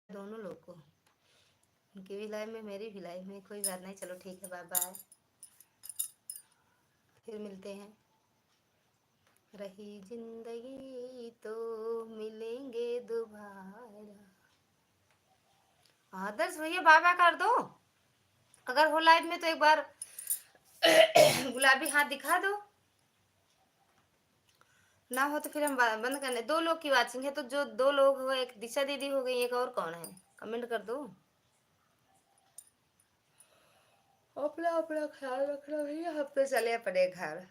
दोनों लोग को, उनकी भी लाइफ में मेरी भी लाइफ में, कोई बात नहीं, चलो ठीक है, बाय बाय, फिर मिलते हैं। रही जिंदगी तो मिलेंगे दोबारा। आदर्श भैया बाय बाय कर दो, अगर हो लाइफ में तो एक बार गुलाबी हाथ दिखा दो, ना हो तो फिर हम बंद करने। 2 लोग की वाचिंग है, तो जो 2 लोग हो, एक दिशा दीदी हो गई, एक और कौन है, कमेंट कर दो। अपना अपना ख्याल रखना भैया, हम तो चले अपने घर।